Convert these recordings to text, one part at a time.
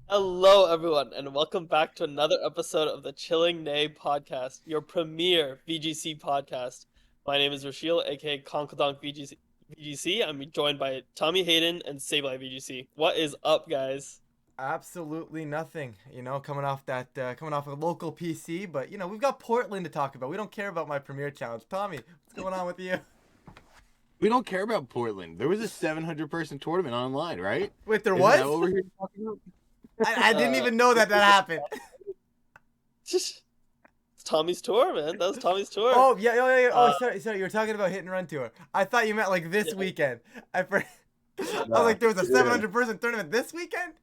Hello, everyone, and welcome back to another episode of the Chilling Neigh Podcast, your premier VGC podcast. My name is Rashil, aka Konkadonk VGC. I'm joined by Tommy Hayden and Sableye VGC. What is up, guys? Absolutely nothing. Coming off a local PC, but we've got Portland to talk about. We don't care about my Premier Challenge. Tommy, what's going on with you? We don't care about Portland. There was a 700-person tournament online, right? Wait, there Isn't was? that what we're here talking about? I didn't even know that happened. It's Tommy's tour, man. That was Tommy's tour. Oh yeah, yeah, yeah. Oh, Uh, sorry. You were talking about Hit and Run Tour. I thought you meant like this yeah, weekend. I was No. like, there was a Yeah. 700-person tournament this weekend.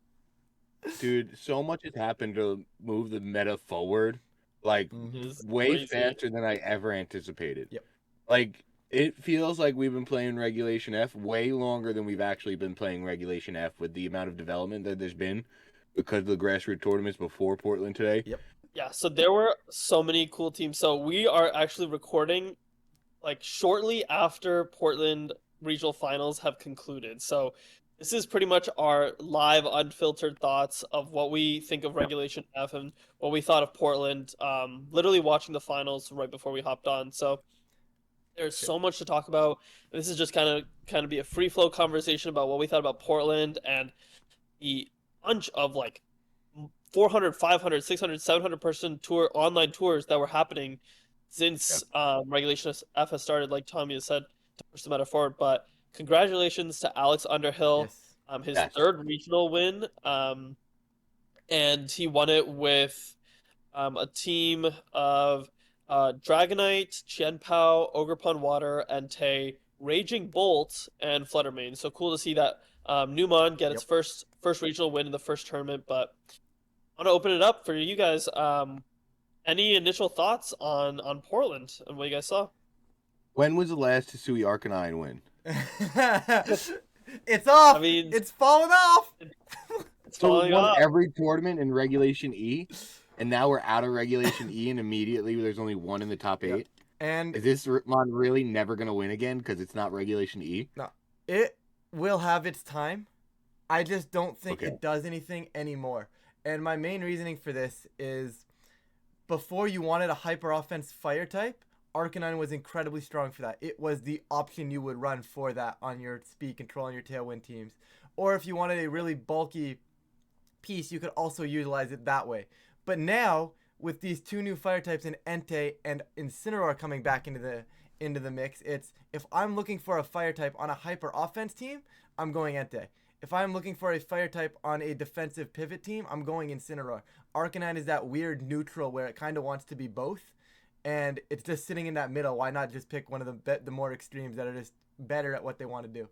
Dude, so much has happened to move the meta forward, like it was way crazy. faster than I ever anticipated. Yep. Like it feels like we've been playing Regulation F way longer than we've actually been playing Regulation F with the amount of development that there's been because of the grassroots tournaments before Portland today. Yep. Yeah, so there were so many cool teams. So we are actually recording like shortly after Portland regional finals have concluded. So this is pretty much our live, unfiltered thoughts of what we think of Regulation F and what we thought of Portland. Literally watching the finals right before we hopped on. So there's so much to talk about. This is just kind of be a free flow conversation about what we thought about Portland and the bunch of like 400, 500, 600, 700 person tour online tours that were happening since Regulation F has started, like Tommy has said, to push the meta forward. But congratulations to Alex Underhill, Yes. his Yes. third regional win, and he won it with a team of Dragonite, Chien-Pao, Ogerpon Water, and Tay, Raging Bolt, and Fluttermane. So cool to see that Newmon get its Yep. first regional win in the first tournament. But I want to open it up for you guys. Any initial thoughts on Portland and what you guys saw? When was the last Hisui Arcanine win? It's off. I mean, It's falling off. it's So we falling won off. every tournament in Regulation E, and now we're out of Regulation E, and immediately there's only one in the top 8. Yep. And Is this Mon really never going to win again because it's not Regulation E? no, it will have its time. I just don't think Okay. it does anything anymore. And my main reasoning for this is before you wanted a hyper offense fire type, Arcanine was incredibly strong for that. It was the option you would run for that on your speed control and your tailwind teams. Or if you wanted a really bulky piece, you could also utilize it that way. But now, with these two new fire types in Entei and Incineroar coming back into the mix, it's if I'm looking for a fire type on a hyper offense team, I'm going Entei. If I'm looking for a fire type on a defensive pivot team, I'm going Incineroar. Arcanine is that weird neutral where it kind of wants to be both, and it's just sitting in that middle. Why not just pick one of the more extremes that are just better at what they want to do?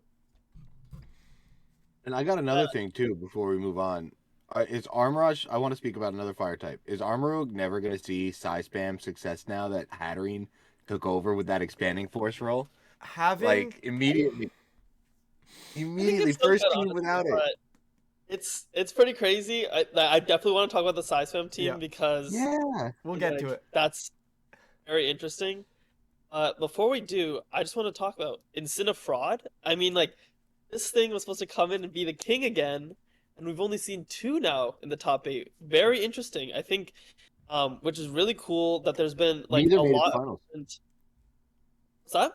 And I got another thing, too, before we move on. Is Armrush, I want to speak about another fire type. Is Armarouge never going to see Psy Spam success now that Hatterene took over with that expanding force role? Having Like, immediately, I think it's still first good, team honestly, without it. but it's pretty crazy. I definitely want to talk about the Size Fam team Yeah. because Yeah. we'll get to like, it. that's very interesting. Before we do, I just want to talk about Incineroar. I mean, like, this thing was supposed to come in and be the king again, and we've only seen two now in the top 8. Very interesting. I think, which is really cool that there's been like Neither a made it to lot. finals. What's that?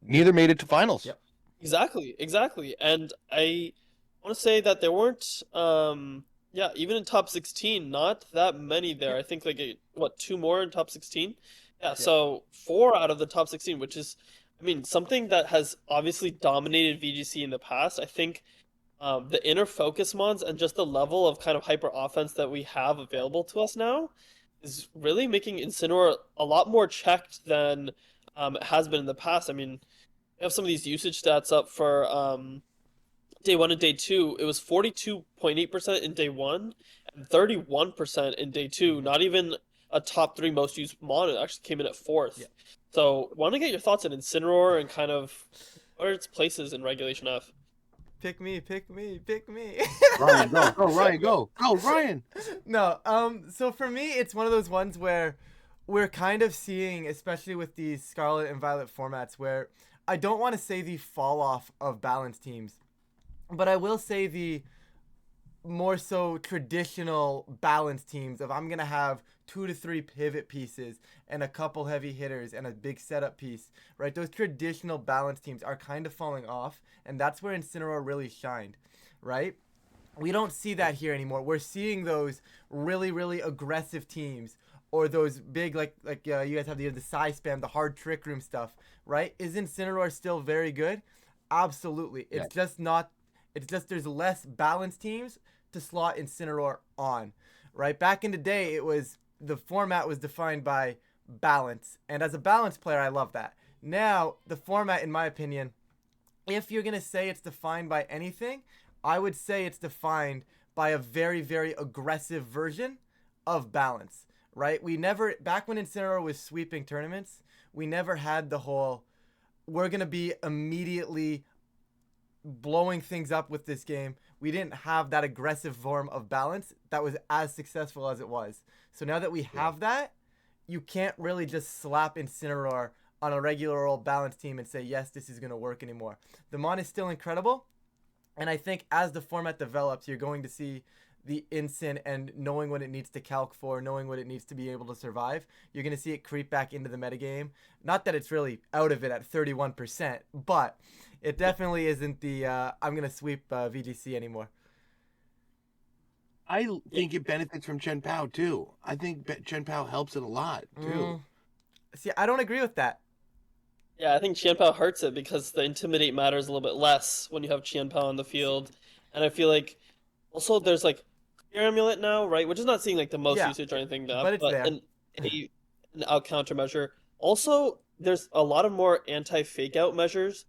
Neither made it to finals. Yep. Exactly. And I want to say that there weren't, yeah, even in top 16, not that many there. I think like two more in top 16? Yeah, so 4 out of the top 16, which is, I mean, something that has obviously dominated VGC in the past. I think the inner focus mons and just the level of kind of hyper offense that we have available to us now is really making Incineroar a lot more checked than it has been in the past. I mean, we have some of these usage stats up for day 1 and day 2. It was 42.8% in day 1 and 31% in day 2. Not even a top 3 most used mon. It actually came in at 4th. Yeah. So, want to get your thoughts on Incineroar and kind of what are its places in Regulation F? Pick me. Ryan, go. Go, Ryan, go. Go, Ryan. No, so for me, it's one of those ones where we're kind of seeing, especially with these Scarlet and Violet formats, where I don't want to say the fall off of balanced teams, but I will say the more so traditional balance teams of I'm gonna have 2 to 3 pivot pieces and a couple heavy hitters and a big setup piece, right? Those traditional balance teams are kind of falling off, and that's where Incineroar really shined, right? We don't see that here anymore. We're seeing those really, really aggressive teams or those big you guys have the Psy spam, the hard trick room stuff, right? Is Incineroar still very good? Absolutely. Yeah. It's just not. It's just there's less balanced teams to slot Incineroar on, right? Back in the day, it was the format was defined by balance, and as a balance player, I love that. Now the format, in my opinion, if you're gonna say it's defined by anything, I would say it's defined by a very, very aggressive version of balance, right? We never, back when Incineroar was sweeping tournaments, we never had the whole, we're going to be immediately blowing things up with this game. We didn't have that aggressive form of balance that was as successful as it was. So now that we have that, you can't really just slap Incineroar on a regular old balance team and say, yes, this is going to work anymore. The mon is still incredible. And I think as the format develops, you're going to see the Incin and knowing what it needs to calc for, knowing what it needs to be able to survive, you're going to see it creep back into the metagame. Not that it's really out of it at 31%, but it definitely isn't the I'm going to sweep VGC anymore. I think it benefits from Chen Pao too. I think Chen Pao helps it a lot too. See, I don't agree with that. Yeah, I think Qianpao hurts it because the intimidate matters a little bit less when you have Qianpao on the field, and I feel like also there's like Clear Amulet now, right? Which is not seeing like the most Yeah, usage or anything, but it's there. An out countermeasure. Also, there's a lot of more anti fake out measures,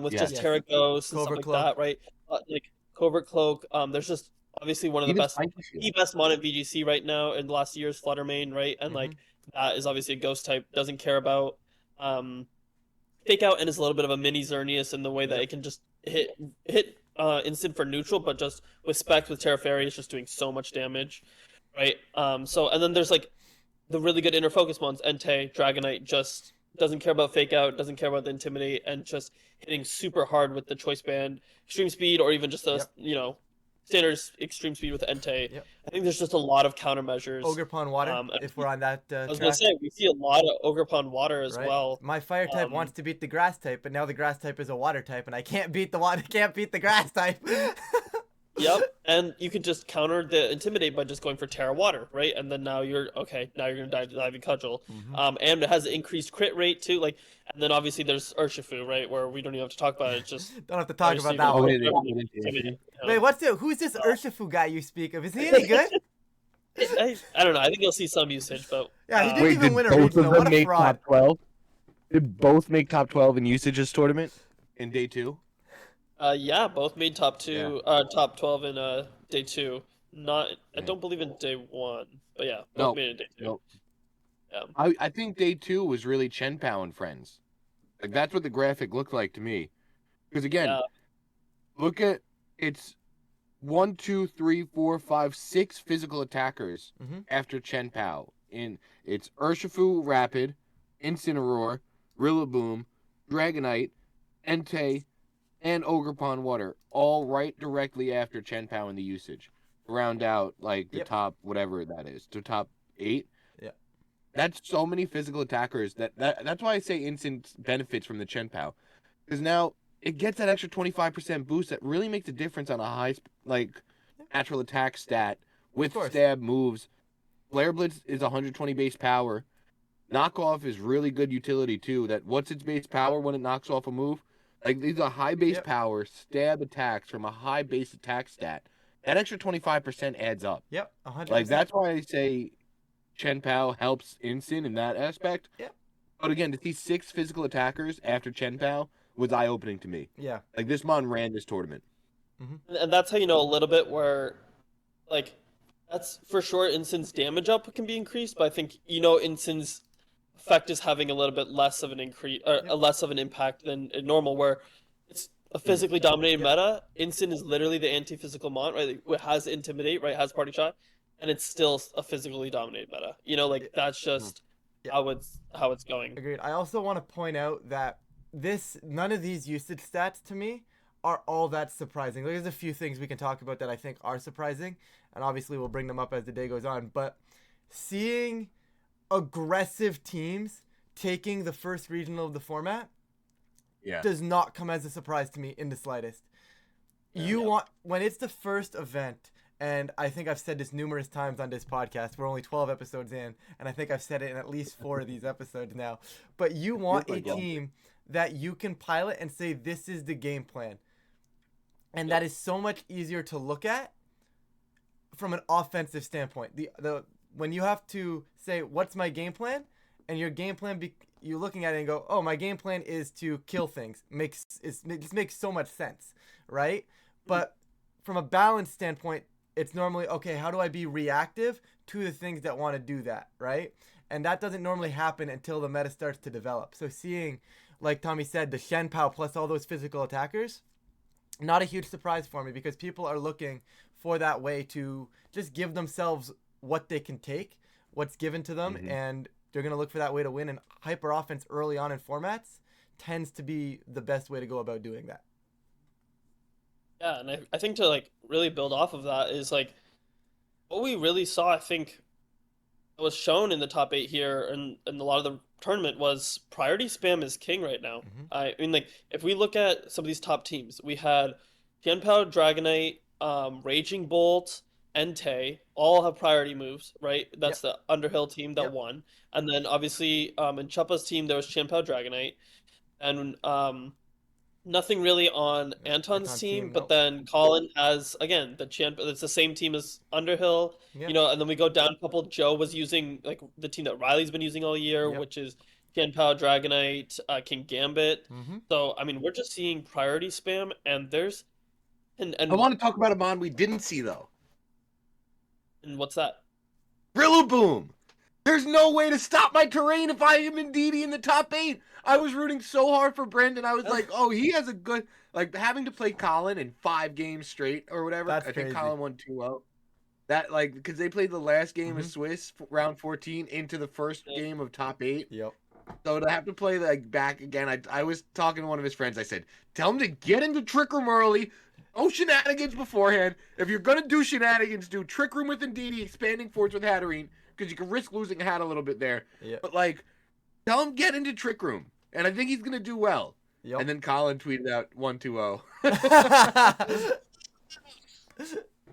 with Yes. just Yes. Terra Ghost and Covert stuff like Cloak. that, right? Like Covert Cloak. There's just obviously one of the Even best, Spiky the Shield. best mon at VGC right now in the last year's Fluttermane, right? And like that is obviously a ghost type, doesn't care about fake out, and is a little bit of a mini Xerneas in the way that it can just hit instant for neutral, but just with Spec with Terra Fairy, it's just doing so much damage, right? So and then there's like the really good inner focus ones, Entei, Dragonite, just doesn't care about fake out, doesn't care about the intimidate, and just hitting super hard with the choice band, extreme speed, or even just a standard extreme speed with Entei. Yep. I think there's just a lot of countermeasures. Ogerpon Water, if we're on that I was track. gonna say we see a lot of Ogerpon Water as Right. well. My fire type wants to beat the grass type, but now the grass type is a water type, and I can't beat the water. Can't beat the grass type. Yep, and you can just counter the intimidate by just going for Terra Water, right? And then now you're okay. Now you're gonna diving cudgel. And it has an increased crit rate too. Like, and then obviously there's Urshifu, right? Where we don't even have to talk about it. It's just Don't have to talk about that Oh, one. wait, Wait, who's this Urshifu guy you speak of? Is he any good? I don't know. I think you'll see some usage, but Yeah, he didn't Wait, even did win a both regional. of them What a make fraud. top 12? Did both make top 12 in usage this tournament in day 2? yeah, both made top 2, top 12 in day 2. Not, I don't believe in day 1, but yeah, both made it in day 2. Nope. Yeah. I think day 2 was really Chen Pao and friends. Like that's what the graphic looked like to me. Because again, look at it's 1, 2, 3, 4, 5, 6 physical attackers after Chen Pao. It's Urshifu Rapid, Incineroar, Rillaboom, Dragonite, Entei, and Ogerpon Water, all right directly after Chen Pao in the usage. Round out like the top whatever that is, the top 8. Yeah. That's so many physical attackers that's why I say Instant benefits from the Chen Pao. Because now it gets that extra 25% boost that really makes a difference on a high natural attack stat with stab moves. Flare Blitz is 120 base power. Knockoff is really good utility too. That what's its base power when it knocks off a move? Like these are high base power stab attacks from a high base attack stat. That extra 25% adds up. Yep, 100%. Like that's why I say Chen Pao helps Instant in that aspect. Yep. But again, to see 6 physical attackers after Chen Pao was eye opening to me. Yeah. Like this mon ran this tournament. And that's how you know a little bit where, like, that's for sure Instin's damage up can be increased, but I think Instin's effect is having a little bit less of an increase, or less of an impact than normal, where it's a physically dominated meta. Instant is literally the anti-physical mon, right? It has intimidate, right? Has party shot, and it's still a physically dominated meta. That's just how it's going. Agreed. I also want to point out that none of these usage stats to me are all that surprising. There's a few things we can talk about that I think are surprising, and obviously we'll bring them up as the day goes on. But seeing aggressive teams taking the first regional of the format does not come as a surprise to me in the slightest. You want, when it's the first event, and I think I've said this numerous times on this podcast. We're only 12 episodes in, and I think I've said it in at least 4 of these episodes now. But you want a team that you can pilot and say, this is the game plan. And that is so much easier to look at from an offensive standpoint. When you have to say, what's my game plan? And your game plan, you're looking at it and go, oh, my game plan is to kill things. This makes so much sense, right? But from a balance standpoint, it's normally, okay, how do I be reactive to the things that want to do that, right? And that doesn't normally happen until the meta starts to develop. So seeing, like Tommy said, the Shen Pao plus all those physical attackers, not a huge surprise for me, because people are looking for that way to just give themselves what they can take, what's given to them, and they're going to look for that way to win. And hyper offense early on in formats tends to be the best way to go about doing that. Yeah, and I think to like really build off of that is like what we really saw, I think was shown in the top 8 here and a lot of the tournament was priority spam is king right now. I mean, like, if we look at some of these top teams, we had Tianpao, Dragonite, Raging Bolt, Entei, all have priority moves, right? That's the Underhill team that won. And then obviously in Chuppa's team there was Tianpao, Dragonite, and nothing really on Anton's team, but then Colin has, again, it's the same team as Underhill, you know, and then we go down a couple. Joe was using, like, the team that Riley's been using all year, which is Tianpao, Dragonite, King Gambit. So, I mean, we're just seeing priority spam, and there's... And I want to talk about a mon we didn't see, though. And what's that? Rillaboom! There's no way to stop my terrain if I am Indeedee in the top 8. I was rooting so hard for Brendan. I was like, oh, he has a good... Like, having to play Colin in 5 games straight or whatever. That's I think crazy. Colin won 2-0. That, like, because they played the last game of Swiss, round 14, into the first game of top 8. So to have to play, like, back again, I was talking to one of his friends. I said, tell him to get into Trick Room early. No shenanigans beforehand. If you're going to do shenanigans, do Trick Room with Indeedee, Expanding Force with Hatterene, because you can risk losing a hat a little bit there. But, like, tell him get into Trick Room. And I think he's going to do well. And then Colin tweeted out 1-2-0.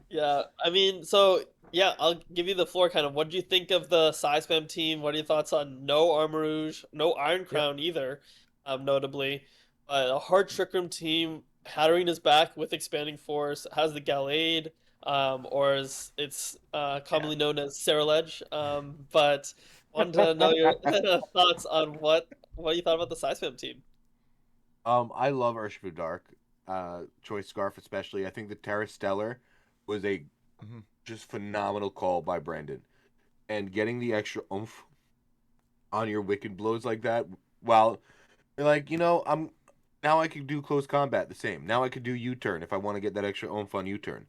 Yeah, I mean, so, yeah, I'll give you the floor kind of. What did you think of the Size Spam team? What are your thoughts on no Armor Rouge, no Iron Crown either, notably? A hard Trick Room team. Hatterene is back with Expanding Force, has the Gallade, or as it's commonly known as Ceruledge. But wanted to know your thoughts on what you thought about the Size Spam team. I love Urshifu Dark, Choice Scarf especially. I think the Terra Stellar was a just phenomenal call by Brendan, and getting the extra oomph on your Wicked Blows like that. While you're like, you know, now I can do close combat the same. Now I could do U-turn if I want to get that extra oomph on U-turn.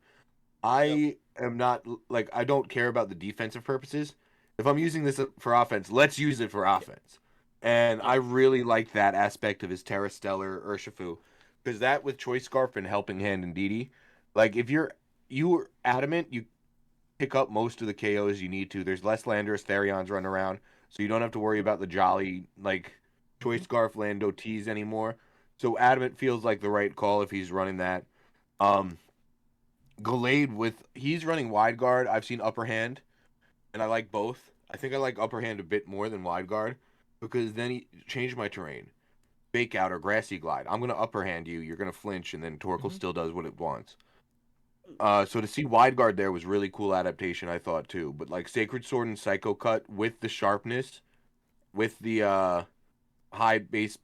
I am not, like, I don't care about the defensive purposes. If I'm using this for offense, let's use it for offense. And I really like that aspect of his Terra Stellar Urshifu, because that with Choice Scarf and Helping Hand and Indeedee, like, if you were adamant, you pick up most of the KOs you need to. There's less Landorus Therions running around, so you don't have to worry about the jolly, like, Choice Scarf Lando T's anymore. So Adamant feels like the right call if he's running that. Gallade he's running Wide Guard. I've seen Upper Hand, and I like both. I think I like Upper Hand a bit more than Wide Guard, because then he changed my terrain. Fake Out or Grassy Glide. I'm going to Upper Hand you. You're going to flinch, and then Torkoal still does what it wants. So to see Wide Guard there was really cool adaptation, I thought, too. But, like, Sacred Sword and Psycho Cut with the sharpness, with the high base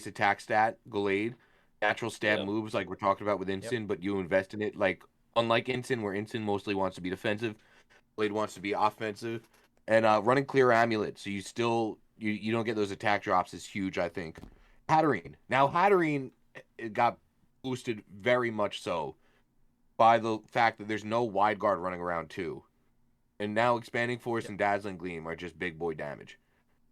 attack stat, Gallade, natural stab moves like we're talking about with Ensign, but you invest in it. Like, unlike Ensign, where Ensign mostly wants to be defensive, Gallade wants to be offensive. And running Clear Amulet, so you still you don't get those attack drops, is huge, I think. Hatterene. Now Hatterene got boosted very much so by the fact that there's no Wide Guard running around too. And now Expanding Force and Dazzling Gleam are just big boy damage.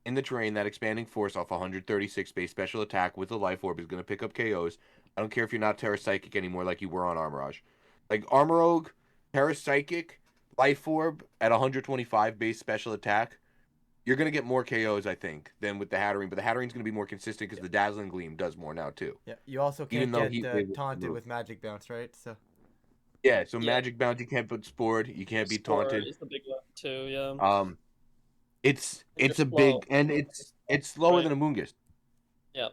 In the terrain, that Expanding Force off 136 base special attack with a Life Orb is going to pick up KOs. I don't care if you're not Terra Psychic anymore like you were on Armorage. Like Armorogue, Terra Psychic, Life Orb at 125 base special attack, you're going to get more KOs, I think, than with the Hatterene. But the Hatterene's going to be more consistent because the Dazzling Gleam does more now, too. Yeah, you also Even can't though get Heat Wave is taunted removed. with Magic Bounce, right? So Yeah, so Yeah. Magic Bounce, you can't put Spored. You can't be Score taunted. is the big one too. Yeah. It's And it's you're a slow. big, and it's slower Right. than a Moongus. Yeah.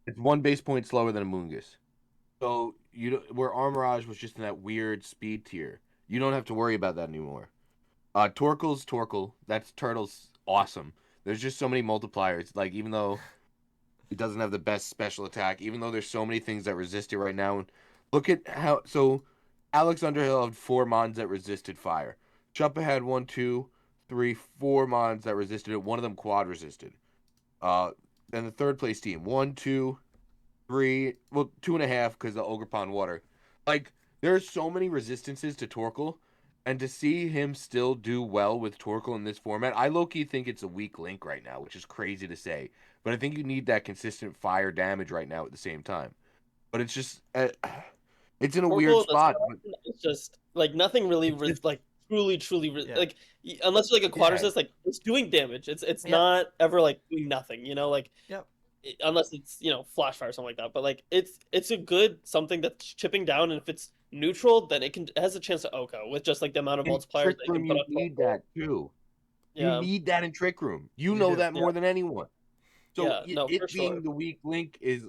It's 1 base point slower than a Moongus. So where Armorage was just in that weird speed tier, you don't have to worry about that anymore. Torkoal's Torkoal. That's Turtle's awesome. There's just so many multipliers. Like even though it doesn't have the best special attack, even though there's so many things that resist it right now. Look at how Alex Underhill had 4 mons that resisted fire. Chuppa had 1, 2, 3, 4 mons that resisted it. One of them quad resisted. Then the third place team, 1, 2, 3, well 2.5 because the Ogre Pond water. Like there's so many resistances to Torkoal, and to see him still do well with Torkoal in this format, I low-key think it's a weak link right now, which is crazy to say. But I think you need that consistent fire damage right now at the same time. But it's just, it's in a weird Torkoal, spot. it's just like nothing really like truly Yeah. like unless you're like a quad Yeah. resist, like it's doing damage. It's Yep. not ever like doing nothing, you know, like Yep. unless it's flash fire or something like that. But like it's a good something that's chipping down, and if it's neutral, then it has a chance to OHKO with just like the amount of In multipliers Trick they can Room, put you on need Torkoal. that too. Yeah. You need that in Trick Room. You You know do. that more than anyone. So Yeah, no, it for being sure. the weak link is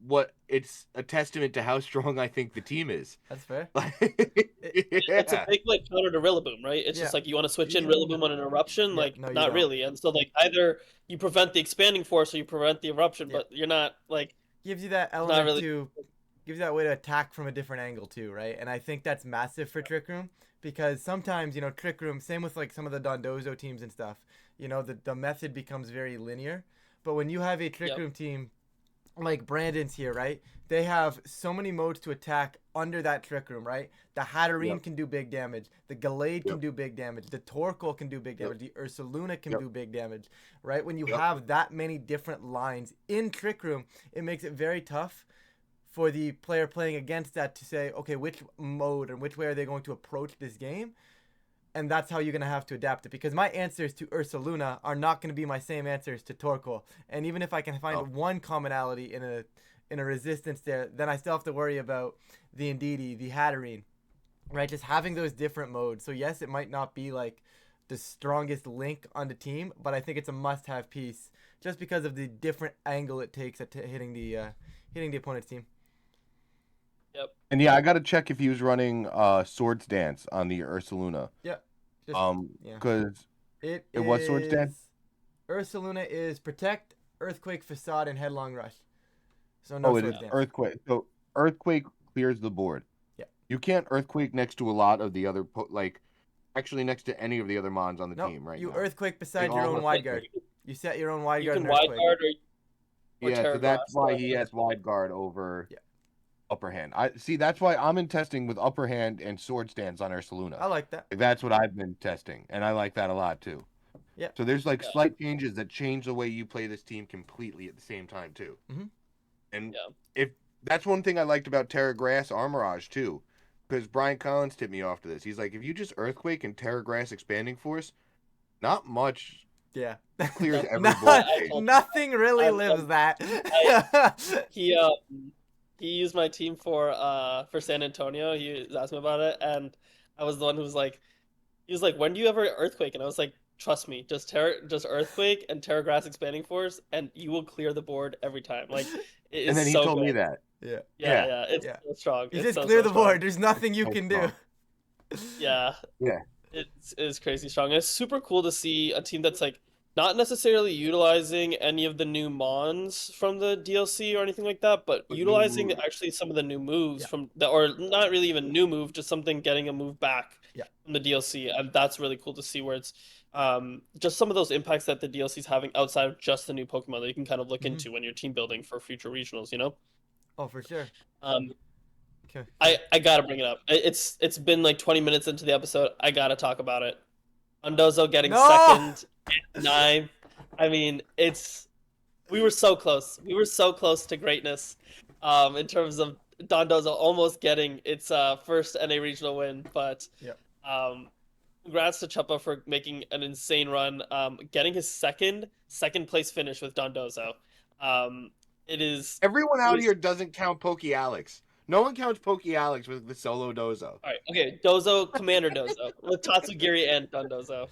what it's a testament to how strong I think the team is. That's fair. It's a Yeah. big like counter to Rillaboom, right? It's just Yeah. like you want to switch in Rillaboom on an eruption, Yeah, like no, you not don't. really. And so like either you prevent the expanding force or you prevent the eruption, Yeah. but you're not like Gives you that not element really. to gives you that way to attack from a different angle too, right? And I think that's massive for Trick Room because sometimes, Trick Room, same with like some of the Dondozo teams and stuff, the method becomes very linear. But when you have a Trick Yep. Room team like Brandon's here, right? They have so many modes to attack under that Trick Room, right? The Hatterene Yep. can do big damage. The Gallade can Yep. do big damage. The Torkoal can do big Yep. damage. The Ursaluna can Yep. do big damage, right? When you Yep. have that many different lines in Trick Room, it makes it very tough for the player playing against that to say, okay, which mode and which way are they going to approach this game? And that's how you're going to have to adapt it. Because my answers to Ursaluna are not going to be my same answers to Torkoal. And even if I can find one commonality in a resistance there, then I still have to worry about the Indeedee, the Hatterene, right? Just having those different modes. So yes, it might not be like the strongest link on the team, but I think it's a must-have piece just because of the different angle it takes at hitting the opponent's team. Yep. And yeah, I got to check if he was running Swords Dance on the Ursaluna. Yeah. Because it was Swords Dance. Ursaluna is Protect, Earthquake, Facade, and Headlong Rush. So no it Swords is Dance. Earthquake. So Earthquake clears the board. Yeah. You can't Earthquake next to a lot of the other actually next to any of the other mons on the No, team right you now. Earthquake beside They your all own have wide Earthquake. guard. You set your own wide You guard can and wide Earthquake. guard or Yeah, so Terra that's Grass, why he has wide guard over upper hand. I see. That's why I'm in testing with upper hand and sword stance on Ursaluna. I like that. That's what I've been testing, and I like that a lot too. Yeah. So there's slight changes that change the way you play this team completely at the same time too. Mm-hmm. And if that's one thing I liked about Terra Grass Armorage too, because Brian Collins tipped me off to this. He's like, if you just Earthquake and Terra Grass Expanding Force, not much. Yeah. Clears every board. Nothing really lives that. He used my team for San Antonio. He was asking me about it, and I was the one who was like, he was like, when do you ever Earthquake? And I was like, trust me, just Earthquake and Terra Grass Expanding Force, and you will clear the board every time. Like, it is And then he so told good. me that. Yeah, it's so strong. You It's just so, clear so the strong. board. There's nothing you can do. Yeah. Yeah. It's crazy strong. It's super cool to see a team that's like not necessarily utilizing any of the new mons from the DLC or anything like that, but utilizing actually some of the new moves from the, or not really even new move, just something getting a move back from the DLC, and that's really cool to see where it's just some of those impacts that the DLC is having outside of just the new Pokemon that you can kind of look into when you're team building for future regionals, you know? Oh, for sure. Okay. I gotta bring it up. It's been like 20 minutes into the episode. I gotta talk about it. Undozo getting second, ninth. I mean, we were so close. We were so close to greatness, in terms of Dondozo almost getting its first NA regional win, but Yep. um, congrats to Chuppa for making an insane run, getting his second place finish with Dondozo. Um, it is Everyone it out was here doesn't count Poke Alex. No one counts Poke Alex with the solo Dozo. all right. Okay, Dozo, Commander Dozo with Tatsugiri and Dondozo.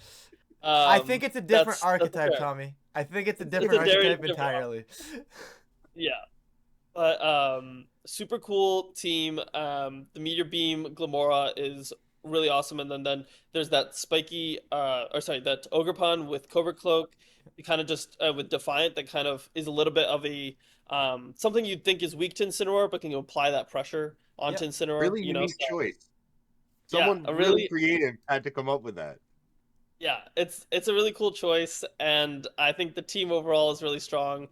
I think it's a different That's archetype, fair. Tommy. I think it's a It's different a very archetype different. entirely. Yeah. But super cool team. The Meteor Beam Glamora is really awesome, and then there's that spiky that Ogerpon with Cobra Cloak. You kind of just with Defiant that kind of is a little bit of a something you'd think is weak to Incineroar, but can you apply that pressure onto Yep. Incineroar? Really You know, unique so choice. yeah, Someone a really really creative had to come up with that. yeah, it's a really cool choice, and I think the team overall is really strong.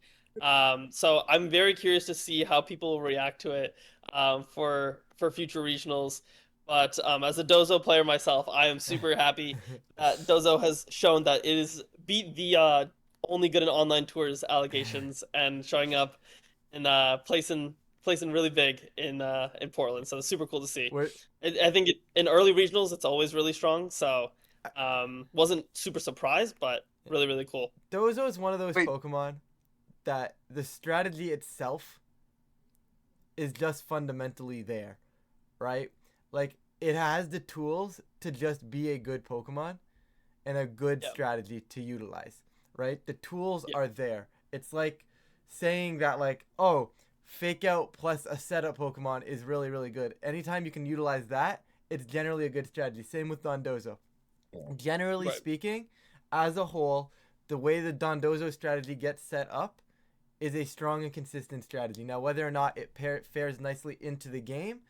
So I'm very curious to see how people will react to it for future regionals. But as a Dozo player myself, I am super happy that Dozo has shown that it is beat the only good in online tours allegations and showing up and placing really big in Portland. So it's super cool to see. We're, I think in early regionals, it's always really strong. So wasn't super surprised, but really, really cool. Dozo is one of those Wait. Pokemon that the strategy itself is just fundamentally there, right? Like it has the tools to just be a good Pokemon and a good Yeah. strategy to utilize, right? The tools Yeah. are there. It's like saying that like, oh, fake out plus a setup Pokemon is really, really good. Anytime you can utilize that, it's generally a good strategy. Same with Dondozo. Generally Right. speaking, as a whole, the way the Dondozo strategy gets set up is a strong and consistent strategy. Now, whether or not it fares nicely into the game,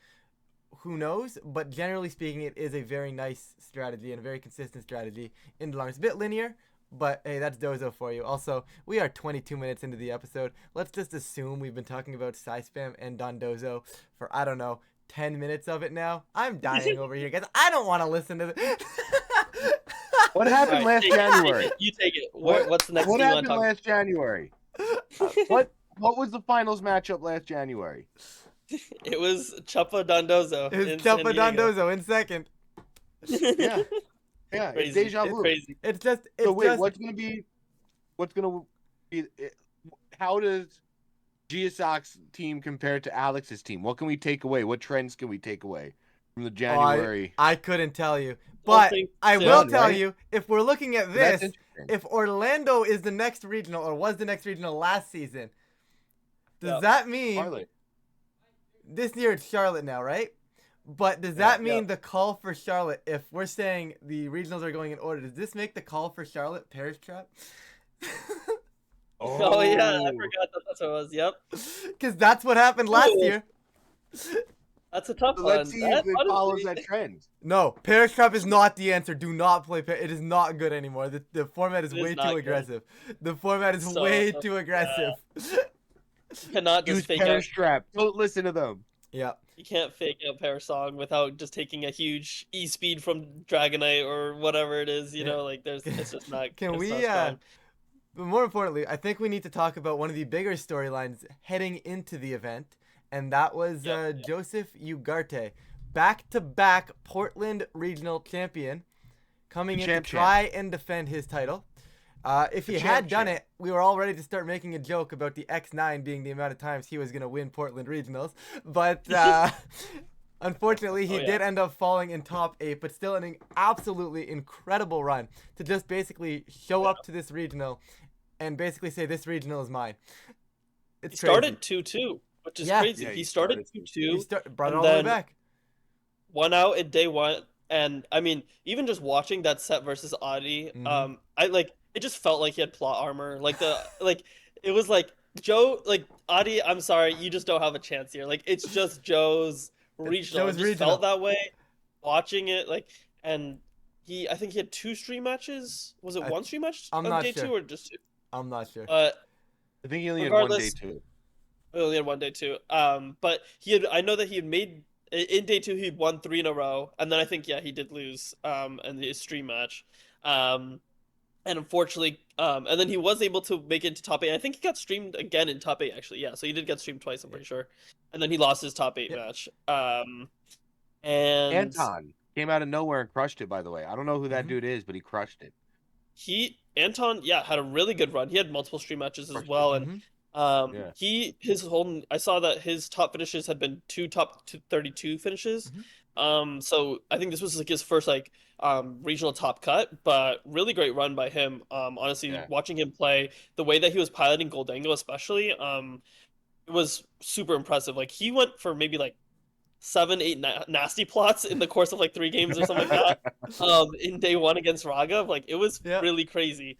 who knows? But generally speaking, it is a very nice strategy and a very consistent strategy in the long. It's a bit linear, but hey, that's Dozo for you. Also, we are 22 minutes into the episode. Let's just assume we've been talking about Spam and Dondozo for, I don't know, 10 minutes of it now. I'm dying over here, guys. I don't want to listen to this. What happened last January? You take it. What- What's the next What thing you want happened to talk last January? What was the finals matchup last January? It was Chuppa Dondozo in It's San Chuppa Diego. Dondozo in second. Yeah. Yeah, it's Crazy. deja It's vu. crazy. It's just, So wait, just, what's gonna be? How does Giasak's team compare to Alex's team? What can we take away? What trends can we take away from the January? I couldn't tell you. Don't But think I so. will None, tell right? you, if we're looking at That's this, interesting. if Orlando is the next regional or was the next regional last season, does Yeah. that mean Charlotte. this year it's Charlotte now, right? But does Yeah. that mean the call for Charlotte, if we're saying the regionals are going in order, does this make the call for Charlotte Parish Trap? Oh yeah, I forgot that that's what it was. Yep. Because that's what happened last Ooh. year. That's a tough So one. let's see That, if it honestly, follows that trend. No, Parish Trap is not the answer. Do not play It is not good anymore. The format is It is way not too good. aggressive. The format is So, way too aggressive. you cannot just Use fake out. Parish Trap. Don't listen to them. Yeah. You can't fake out Parasong without just taking a huge E speed from Dragonite or whatever it is. You Yeah. know, like it's just not. Can it's we, not strong. but more importantly, I think we need to talk about one of the bigger storylines heading into the event, and that was Yep. Joseph Ugarte, back-to-back Portland regional champion, coming in to Champ. try and defend his title. If he The had champ. done it, we were all ready to start making a joke about the X9 being the amount of times he was going to win Portland regionals. But unfortunately, he Oh, yeah. did end up falling in top 8, but still an absolutely incredible run to just basically show up to this regional and basically say, this regional is mine. He It's started 2-2, which is Yeah. crazy. Yeah, he he started started 2-2, brought it and all the way then back. one out in day one, and I mean, even just watching that set versus Audi, Mhm. I like it just felt like he had plot armor. Like it was like Joe, like Audi. I'm sorry, you just don't have a chance here. Like it's just Joe's regional. Joe's It just regional. felt that way, watching it. And I think he had 2 stream matches. Was it I- one stream match I'm on not day sure. 2 or just 2? I'm not sure. But I think he only had 1 day Regardless- too. we only had one day 2. But I know that he had made in day 2 he'd won 3 in a row, and then I think he did lose in the stream match, and unfortunately, and then he was able to make it to top 8. I think he got streamed again in top 8 actually. Yeah, so he did get streamed twice. I'm pretty sure. and then he lost his top 8 Yep. match. And Anton came out of nowhere and crushed it. By the way, I don't know who that Mhm. dude is, but he crushed it. Anton, yeah, had a really good run. He had multiple stream matches as Crushed it. well, and Mhm. Yeah. his whole I saw that his top finishes had been 32 finishes. Mhm. So I think this was like his first like regional top cut, but really great run by him. Honestly, Yeah. watching him play, the way that he was piloting Goldango especially, it was super impressive. Like he went for maybe like 7, 8 nasty plots in the course of like 3 games or something like that. In day one against Raga, like it was Yeah. really crazy.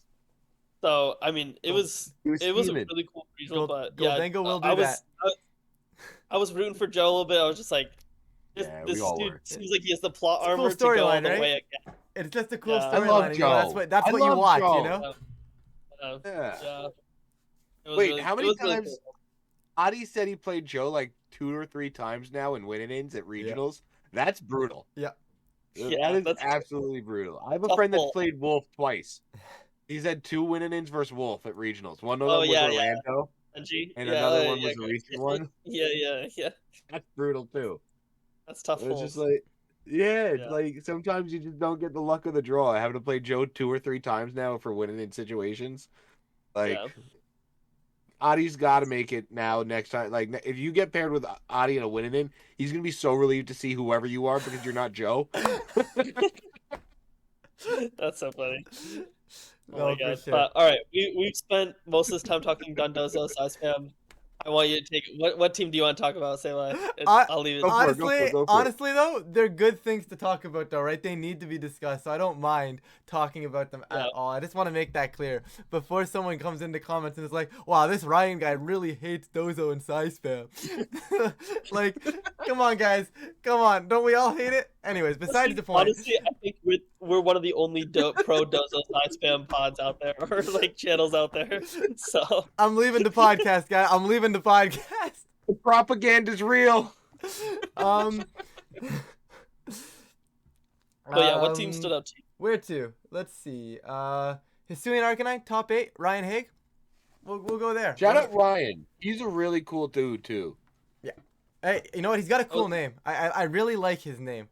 So I mean, He was it was a scheming. really cool regional, but yeah, Goldango will I do was that. I was rooting for Joe a little bit. I was just like, Yeah, we this all dude were. seems like he has the plot It's a cool armor to go all storyline, the right? way again. It's just a cool Yeah. I love storyline. You know, Joe. that's I what you love watch. Joe. You know. Yeah, Yeah. it was Wait, really, how it many was really times? cool. Adi said he played Joe like 2 or 3 times now in win-ins at regionals. That's brutal. Yeah. That Yeah, is that's absolutely brutal. I have a tough friend that's pull. played Wolf twice. He's had 2 win-ins versus Wolf at regionals. One of Oh them was yeah, Orlando, Benji. and Yeah, another one yeah, was a recent one. yeah. That's brutal too. That's tough It's just pulls. like, yeah, it's Yeah, like sometimes you just don't get the luck of the draw. Having to play Joe 2 or 3 times now for winning in situations. Like, yeah. Adi's got to make it now next time. Like, if you get paired with Adi in a winning in, he's going to be so relieved to see whoever you are because you're not Joe. That's so funny. Oh No, my for god. sure. But all right, we've spent most of this time talking Dondozo, size spam. I want you to take what team do you want to talk about? Say what? I, I'll leave it. Go for it, go for it, go for it. honestly though, they're good things to talk about though, right? They need to be discussed, so I don't mind talking about them Yeah. at all. I just want to make that clear before someone comes into comments and is like, "Wow, this Ryan guy really hates Dozo and Sai Spam." Like, come on, guys, come on, don't we all hate it? Anyways, besides the point. Honestly, I think we're one of the only pro Dozo size spam pods out there, or like channels out there. So I'm leaving the podcast, guy. I'm leaving the podcast. The propaganda's real. Um. But yeah, what team stood out to you? Where to? Let's see. Hisuian Arcanine, top 8. Ryan Haig. We'll go there. Shout out Ryan. He's a really cool dude too. Yeah. Hey, you know what? He's got a cool name. I really like his name.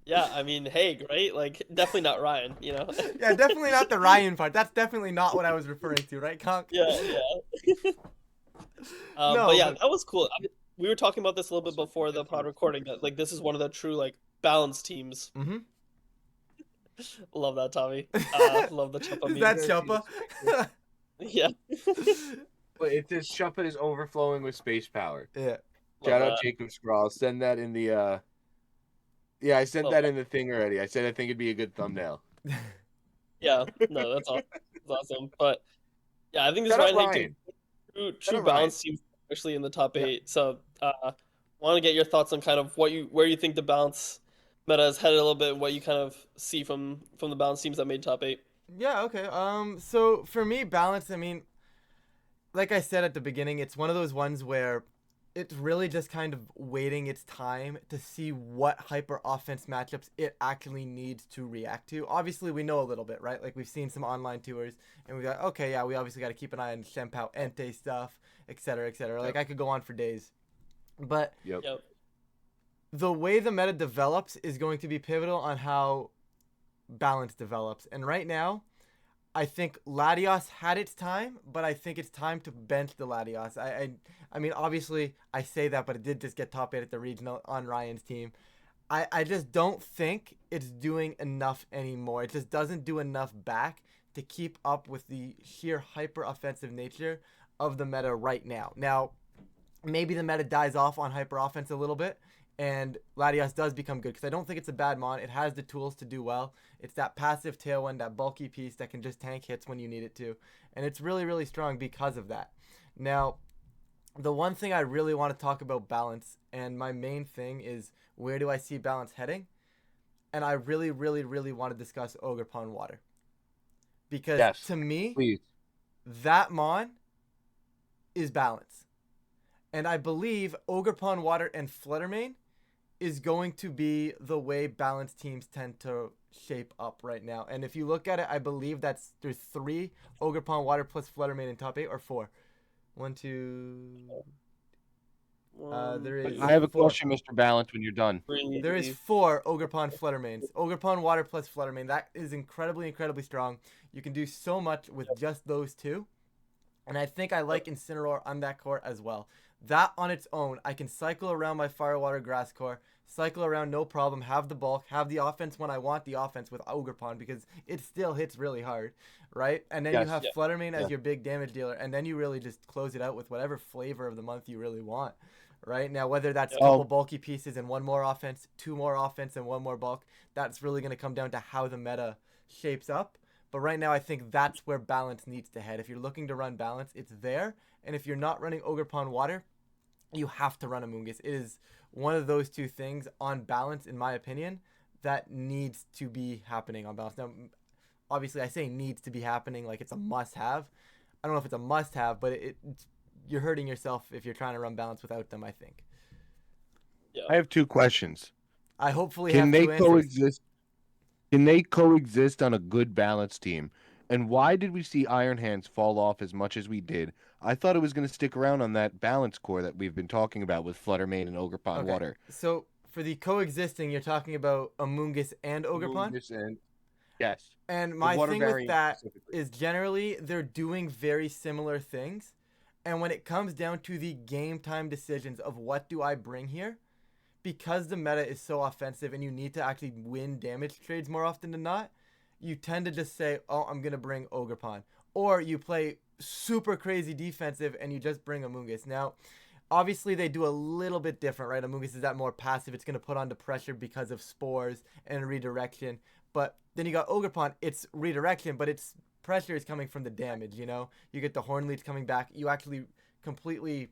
Yeah, I mean, Haig, right? Like, definitely not Ryan, you know? Yeah, definitely not the Ryan part. That's definitely not what I was referring to, right, Conk? Yeah. No, but yeah, but- that was cool. I mean, we were talking about this a little bit before the pod recording. That like this is one of the true like balanced teams. Mm-hmm. Love that, Tommy. Love the Chuppa Is meme. that Chuppa? Yeah. But it says Shuppet is overflowing with space power. Yeah. Shout Love out that. Jacob Scrawl. Send that in the Yeah, I sent Oh. that in the thing already. I said I think it'd be a good thumbnail. Yeah. No, that's awesome. That's awesome. But yeah, I think this Shout out Ryan Haig Ryan. team, Shout true out balance team, especially in the top 8. So, want to get your thoughts on kind of where you think the balance meta is headed a little bit, what you kind of see from the balance teams that made top 8. Yeah, okay. So for me, balance, I mean, like I said at the beginning, it's one of those ones where it's really just kind of waiting its time to see what hyper offense matchups it actually needs to react to. Obviously, we know a little bit, right? Like we've seen some online tours, and we got okay, yeah, we obviously got to keep an eye on Shenpao Entei stuff, etc., etc. Like I could go on for days, but Yep. Yep. the way the meta develops is going to be pivotal on how balance develops. And right now, I think Latios had its time, but I think it's time to bench the Latios. I mean, obviously, I say that, but it did just get top 8 at the regional on Ryan's team. I just don't think it's doing enough anymore. It just doesn't do enough back to keep up with the sheer hyper offensive nature of the meta right now. Now, maybe the meta dies off on hyper offense a little bit, and Latios does become good, because I don't think it's a bad mon. It has the tools to do well. It's that passive tailwind, that bulky piece that can just tank hits when you need it to, and it's really, really strong because of that. Now, the one thing I really want to talk about balance, and my main thing is where do I see balance heading? And I really, really, really want to discuss Ogre Pond Water. Because Yes, to me, Please. that mon is balance. And I believe Ogre Pond Water and Fluttermane is going to be the way balanced teams tend to shape up right now. And if you look at it, I believe there's 3 Ogre Pond Water plus Fluttermane in top 8, or 4. 1, 2. There is I have a 4. question, Mr. Balance, when you're done. There is 4 Ogerpon Fluttermanes. Ogerpon Water plus Fluttermane. That is incredibly, incredibly strong. You can do so much with just those 2. And I think I like Incineroar on that core as well. That on its own, I can cycle around my Fire, Water, Grass core, cycle around no problem, have the bulk, have the offense when I want the offense with Ogerpon because it still hits really hard, right? And then you have Fluttermane as your big damage dealer, and then you really just close it out with whatever flavor of the month you really want. Right now, whether that's a couple bulky pieces and 1 more offense, 2 more offense, and 1 more bulk, that's really going to come down to how the meta shapes up. But right now, I think that's where balance needs to head. If you're looking to run balance, it's there. And if you're not running Ogerpon Water, you have to run Amoonguss. It is one of those 2 things on balance, in my opinion, that needs to be happening on balance. Now, obviously, I say needs to be happening like it's a must-have. I don't know if it's a must-have, but you're hurting yourself if you're trying to run balance without them, I think. Yeah. I have 2 questions. I hopefully Can have they 2 answers. coexist? Can they coexist on a good balance team? And why did we see Iron Hands fall off as much as we did? I thought it was going to stick around on that balance core that we've been talking about with Fluttermane and Ogerpon Water. So for the coexisting, you're talking about Amoonguss and Ogerpon? Amoonguss and yes. And my thing with that is generally they're doing very similar things. And when it comes down to the game time decisions of what do I bring here, because the meta is so offensive and you need to actually win damage trades more often than not, you tend to just say, oh, I'm going to bring Ogerpon. Or you play super crazy defensive and you just bring Amoonguss. Now, obviously they do a little bit different, right? Amoonguss is that more passive. It's going to put on the pressure because of spores and redirection. But then you got Ogerpon, it's redirection, but it's pressure is coming from the damage, you know? You get the Horn Leech coming back. You actually completely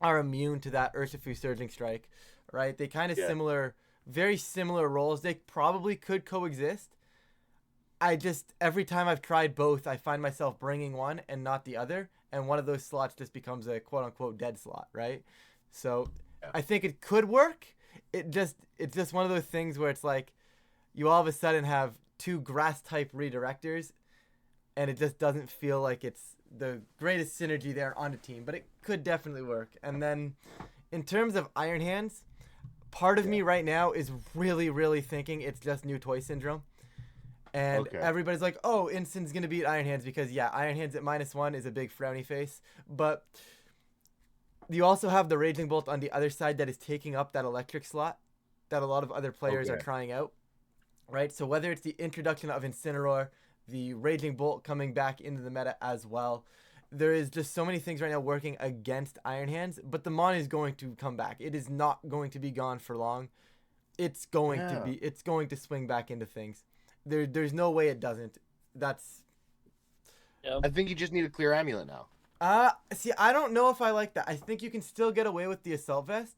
are immune to that Urshifu Surging Strike, right? They kind of similar, very similar roles. They probably could coexist. Every time I've tried both, I find myself bringing one and not the other. And one of those slots just becomes a quote unquote dead slot, right? So I think it could work. It's just one of those things where it's like you all of a sudden have 2 grass type redirectors and it just doesn't feel like it's the greatest synergy there on the team, but it could definitely work. And then in terms of Iron Hands, part of me right now is really, really thinking it's just new toy syndrome. And everybody's like, oh, Instin's going to beat Iron Hands because, Iron Hands at -1 is a big frowny face. But you also have the Raging Bolt on the other side that is taking up that electric slot that a lot of other players are trying out, right? So whether it's the introduction of Incineroar, the Raging Bolt coming back into the meta as well, there is just so many things right now working against Iron Hands, but the Mon is going to come back. It is not going to be gone for long. It's going to swing back into things. There's no way it doesn't. I think you just need a clear amulet now. See, I don't know if I like that. I think you can still get away with the Assault Vest.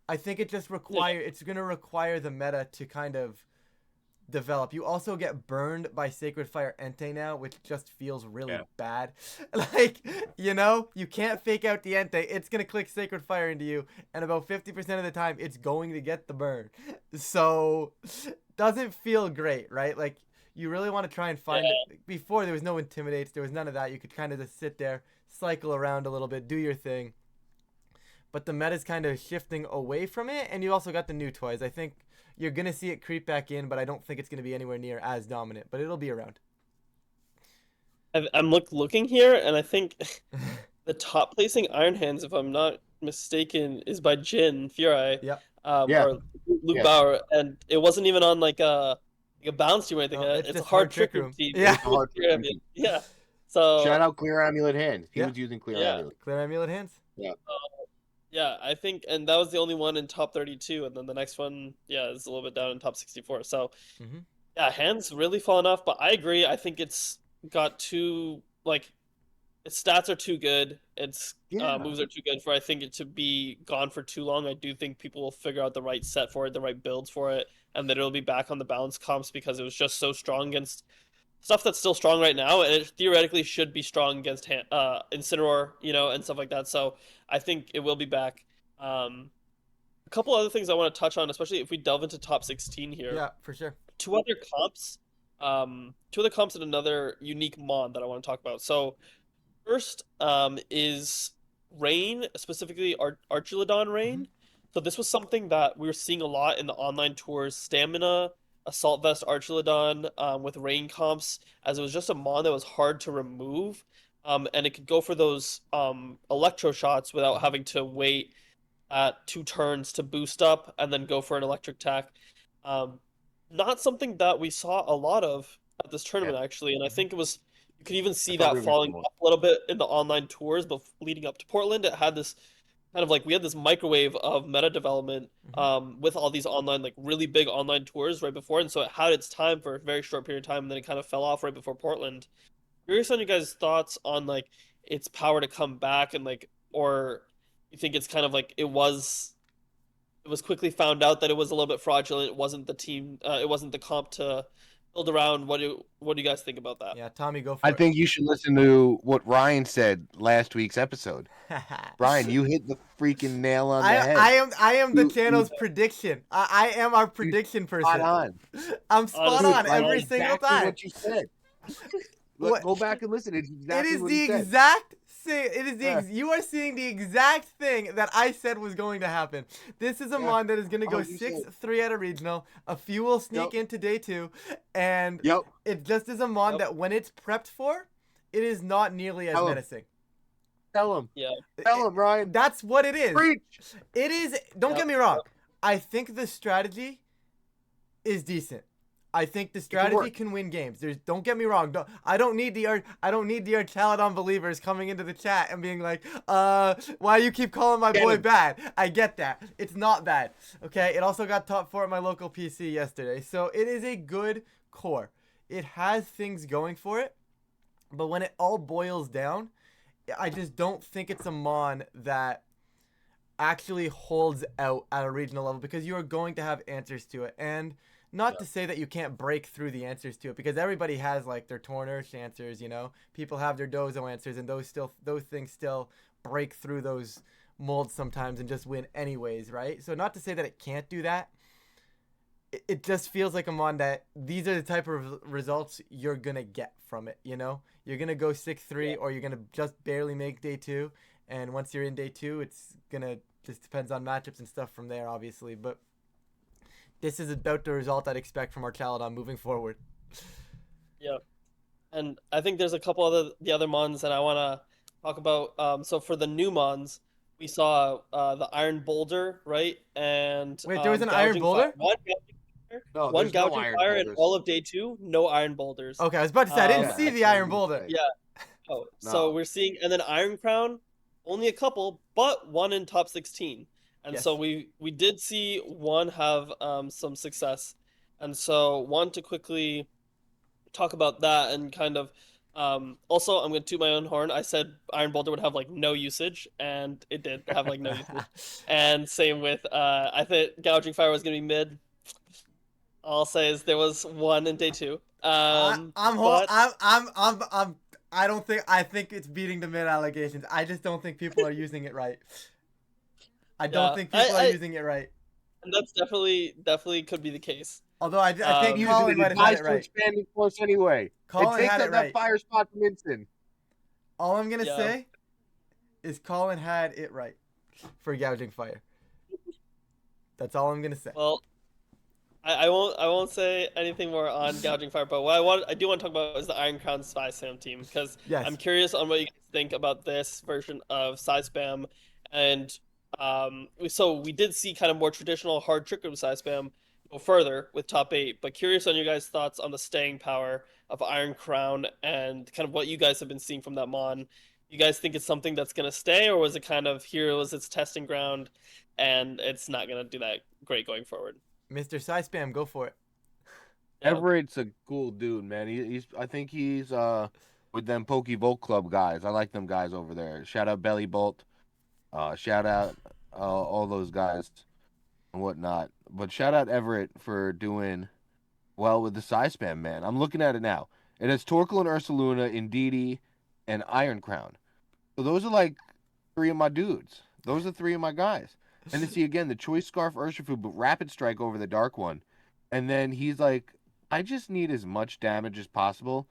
I think it just it's going to require the meta to kind of develop. You also get burned by Sacred Fire Entei now, which just feels really bad. Like, you can't fake out the Entei. It's going to click Sacred Fire into you, and about 50% of the time, it's going to get the burn. So, doesn't feel great, right? Like, you really want to try and find it. Before, there was no Intimidates. There was none of that. You could kind of just sit there, cycle around a little bit, do your thing. But the meta's kind of shifting away from it, and you also got the new toys. I think you're going to see it creep back in, but I don't think it's going to be anywhere near as dominant. But it'll be around. I'm looking here, and I think the top placing Iron Hands, if I'm not mistaken, is by Jin Furai. Yep. Or Luke Bauer, and it wasn't even on like a bounce team or anything. No, it's a hard trick room team. Yeah. It's a hard trick room team. Yeah. So shout out Clear Amulet Hands. He was using Clear Amulet. Clear Amulet Hands. Yeah. Yeah, I think, and that was the only one in top 32, and then the next one, is a little bit down in top 64. So, Hands really fallen off, but I agree. I think it's got too, its stats are too good. Its moves are too good for, I think, it to be gone for too long. I do think people will figure out the right set for it, the right builds for it, and that it'll be back on the balance comps because it was just so strong against stuff that's still strong right now, and it theoretically should be strong against Incineroar, and stuff like that. So I think it will be back. A couple other things I want to touch on, especially if we delve into top 16 here. Yeah, for sure. Two other comps and another unique Mon that I want to talk about. So first is Rain, specifically Archulodon Rain. So this was something that we were seeing a lot in the online tours. Stamina, Assault Vest Archulodon with Rain comps, as it was just a mon that was hard to remove. And it could go for those electro shots without having to wait at 2 turns to boost up and then go for an electric attack. Um, Not something that we saw a lot of at this Yeah. tournament actually, and I think it was you could even see thought that we were falling more. off a little bit in the online tours, but leading up to Portland, it had this kind of like we had this microwave of meta development with all these online like really big online tours right before, and so it had its time for a very short period of time, and then it kind of fell off right before Portland. Curious on you guys' thoughts on like its power to come back and like, or you think it's kind of like it was quickly found out that it was a little bit fraudulent. It wasn't the team. It wasn't the comp to build around. What do you guys think about that? Yeah, Tommy, go for I it. think you should listen to what Ryan said last week's episode. Brian, you hit the freaking nail on the head. I am the You- channel's prediction. I am our prediction person. Spot on. I'm spot Honestly, on Brian, every that's single Exactly time. what you said. What- Go back and listen. It's exactly It is what the he said. exact same. It is the Yeah. you are seeing the exact thing that I said was going to happen. This is a Yeah. mon that is going to go 100%. 6-3 at a regional. A few will sneak Yep. into day 2, and Yep. it just is a mon Yep. that when it's prepped for, it is not nearly as Tell 'em. menacing. Tell him. Yeah. Tell him, Ryan. That's what it is. Preach. It is. Don't Yep, get me wrong. I think the strategy is decent. I think the strategy work. can win games. Don't get me wrong. I don't need the Archalodon believers coming into the chat and being like, why you keep calling my Get boy him. bad? I get that. It's not bad. Okay. It also got top 4 at my local PC yesterday. So it is a good core. It has things going for it. But when it all boils down, I just don't think it's a mon that actually holds out at a regional level, because you are going to have answers to it. And not to say that you can't break through the answers to it, because everybody has like their Tornursh answers, you know. People have their Dozo answers, and those things still break through those molds sometimes and just win anyways, right? So not to say that it can't do that. It just feels like a mon that these are the type of results you're gonna get from it, you know? You're gonna go 6-3, or you're gonna just barely make day 2, and once you're in day 2, it's gonna just depends on matchups and stuff from there, obviously. But this is about the result I'd expect from our Chalodon moving forward. Yeah. And I think there's a couple of the other mons that I want to talk about. So for the new mons, we saw the Iron Boulder, right? And Wait, there was an Iron Gouging Boulder? One gouging fire, No, one there's no gouging iron fire in boulders. all of day 2, no Iron Boulders. Okay, I was about to say I didn't Yeah, see that's the what Iron you Boulder. say. Yeah. Oh, so No. we're seeing, and then Iron Crown, only a couple, but one in top 16. And so Yes. we did see one have some success. And so want to quickly talk about that and kind of also I'm gonna toot my own horn. I said Iron Boulder would have like no usage, and it did have like no usage. And same with I thought Gouging Fire was gonna be mid. All I'll say is there was one in day 2. I'm But I think it's beating the mid allegations. I just don't think people are using it right. I don't Yeah, think people are I using it right. and that's definitely could be the case. Although I think Using Colin it might have had applies it to right. expanding force anyway. Colin it takes had up it that right. fire spot from Winston. All I'm gonna Yeah. say is Colin had it right for Gouging Fire. That's all I'm gonna say. Well, I won't say anything more on Gouging Fire, but what I do want to talk about is the Iron Crown Spy Spam team, because Yes. I'm curious on what you guys think about this version of Side Spam. And so we did see kind of more traditional hard trick room Side Spam go further with top 8, but curious on your guys' thoughts on the staying power of Iron Crown and kind of what you guys have been seeing from that mon. You guys think it's something that's gonna stay, or was it kind of here was its testing ground and it's not gonna do that great going forward? Mr. Spam, go for it. Yeah. Everett's a cool dude, man. I think he's with them Pokevolt Club guys. I like them guys over there. Shout out Belly Bolt. Shout out all those guys and whatnot. But shout out Everett for doing well with the Size Spam, man. I'm looking at it now. It has Torkoal and Ursaluna, Indeedee, and Iron Crown. So those are like 3 of my dudes. Those are 3 of my guys. And to see again the Choice Scarf Urshifu, but Rapid Strike over the Dark one. And then he's like, I just need as much damage as possible.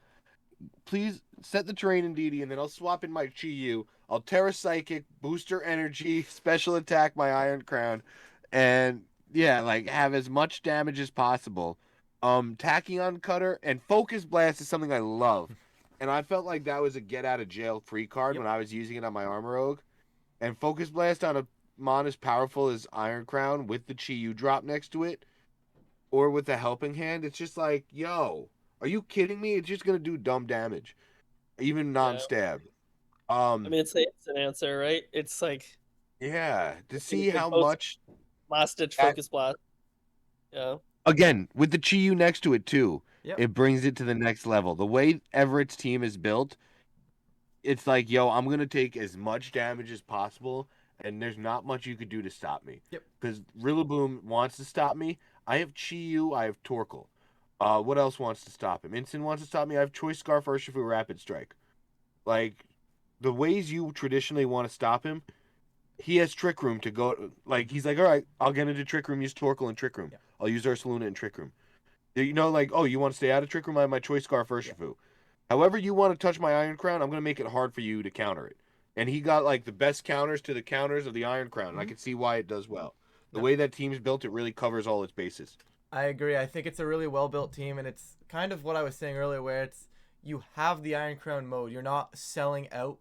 please set the terrain in DD, and then I'll swap in my Chi-Yu. I'll Terra Psychic, Booster Energy, Special Attack my Iron Crown, and yeah, like have as much damage as possible. Tachyon Cutter and Focus Blast is something I love, and I felt like that was a get out of jail free card Yep. when I was using it on my Armor Rogue. And Focus Blast on a mon as powerful as Iron Crown with the Chi-Yu drop next to it, or with the Helping Hand. It's just like, yo, are you kidding me? It's just gonna do dumb damage, even Yeah. non-stab. I mean, it's an answer, right? It's like Yeah, to it's see like how post much last ditch that focus blast. Yeah. again with the Chi-Yu next to it too, Yep. it brings it to the next level. The way Everett's team is built, it's like, yo, I'm gonna take as much damage as possible, and there's not much you could do to stop me. Yep. Because Rillaboom wants to stop me. I have Chi-Yu, I have Torkoal. What else wants to stop him? Instant wants to stop me. I have Choice Scarf, Urshifu, Rapid Strike. Like, the ways you traditionally want to stop him, he has Trick Room to go. Like, he's like, all right, I'll get into Trick Room, use Torkoal in Trick Room. Yeah. I'll use Ursaluna in Trick Room. You know, like, oh, you want to stay out of Trick Room? I have my Choice Scarf, Urshifu. Yeah. However you want to touch my Iron Crown, I'm going to make it hard for you to counter it. And he got, like, the best counters to the counters of the Iron Crown, and I can see why it does well. The way that team's built, it really covers all its bases. I agree. I think it's a really well built team, and it's kind of what I was saying earlier, where it's you have the Iron Crown mode. You're not selling out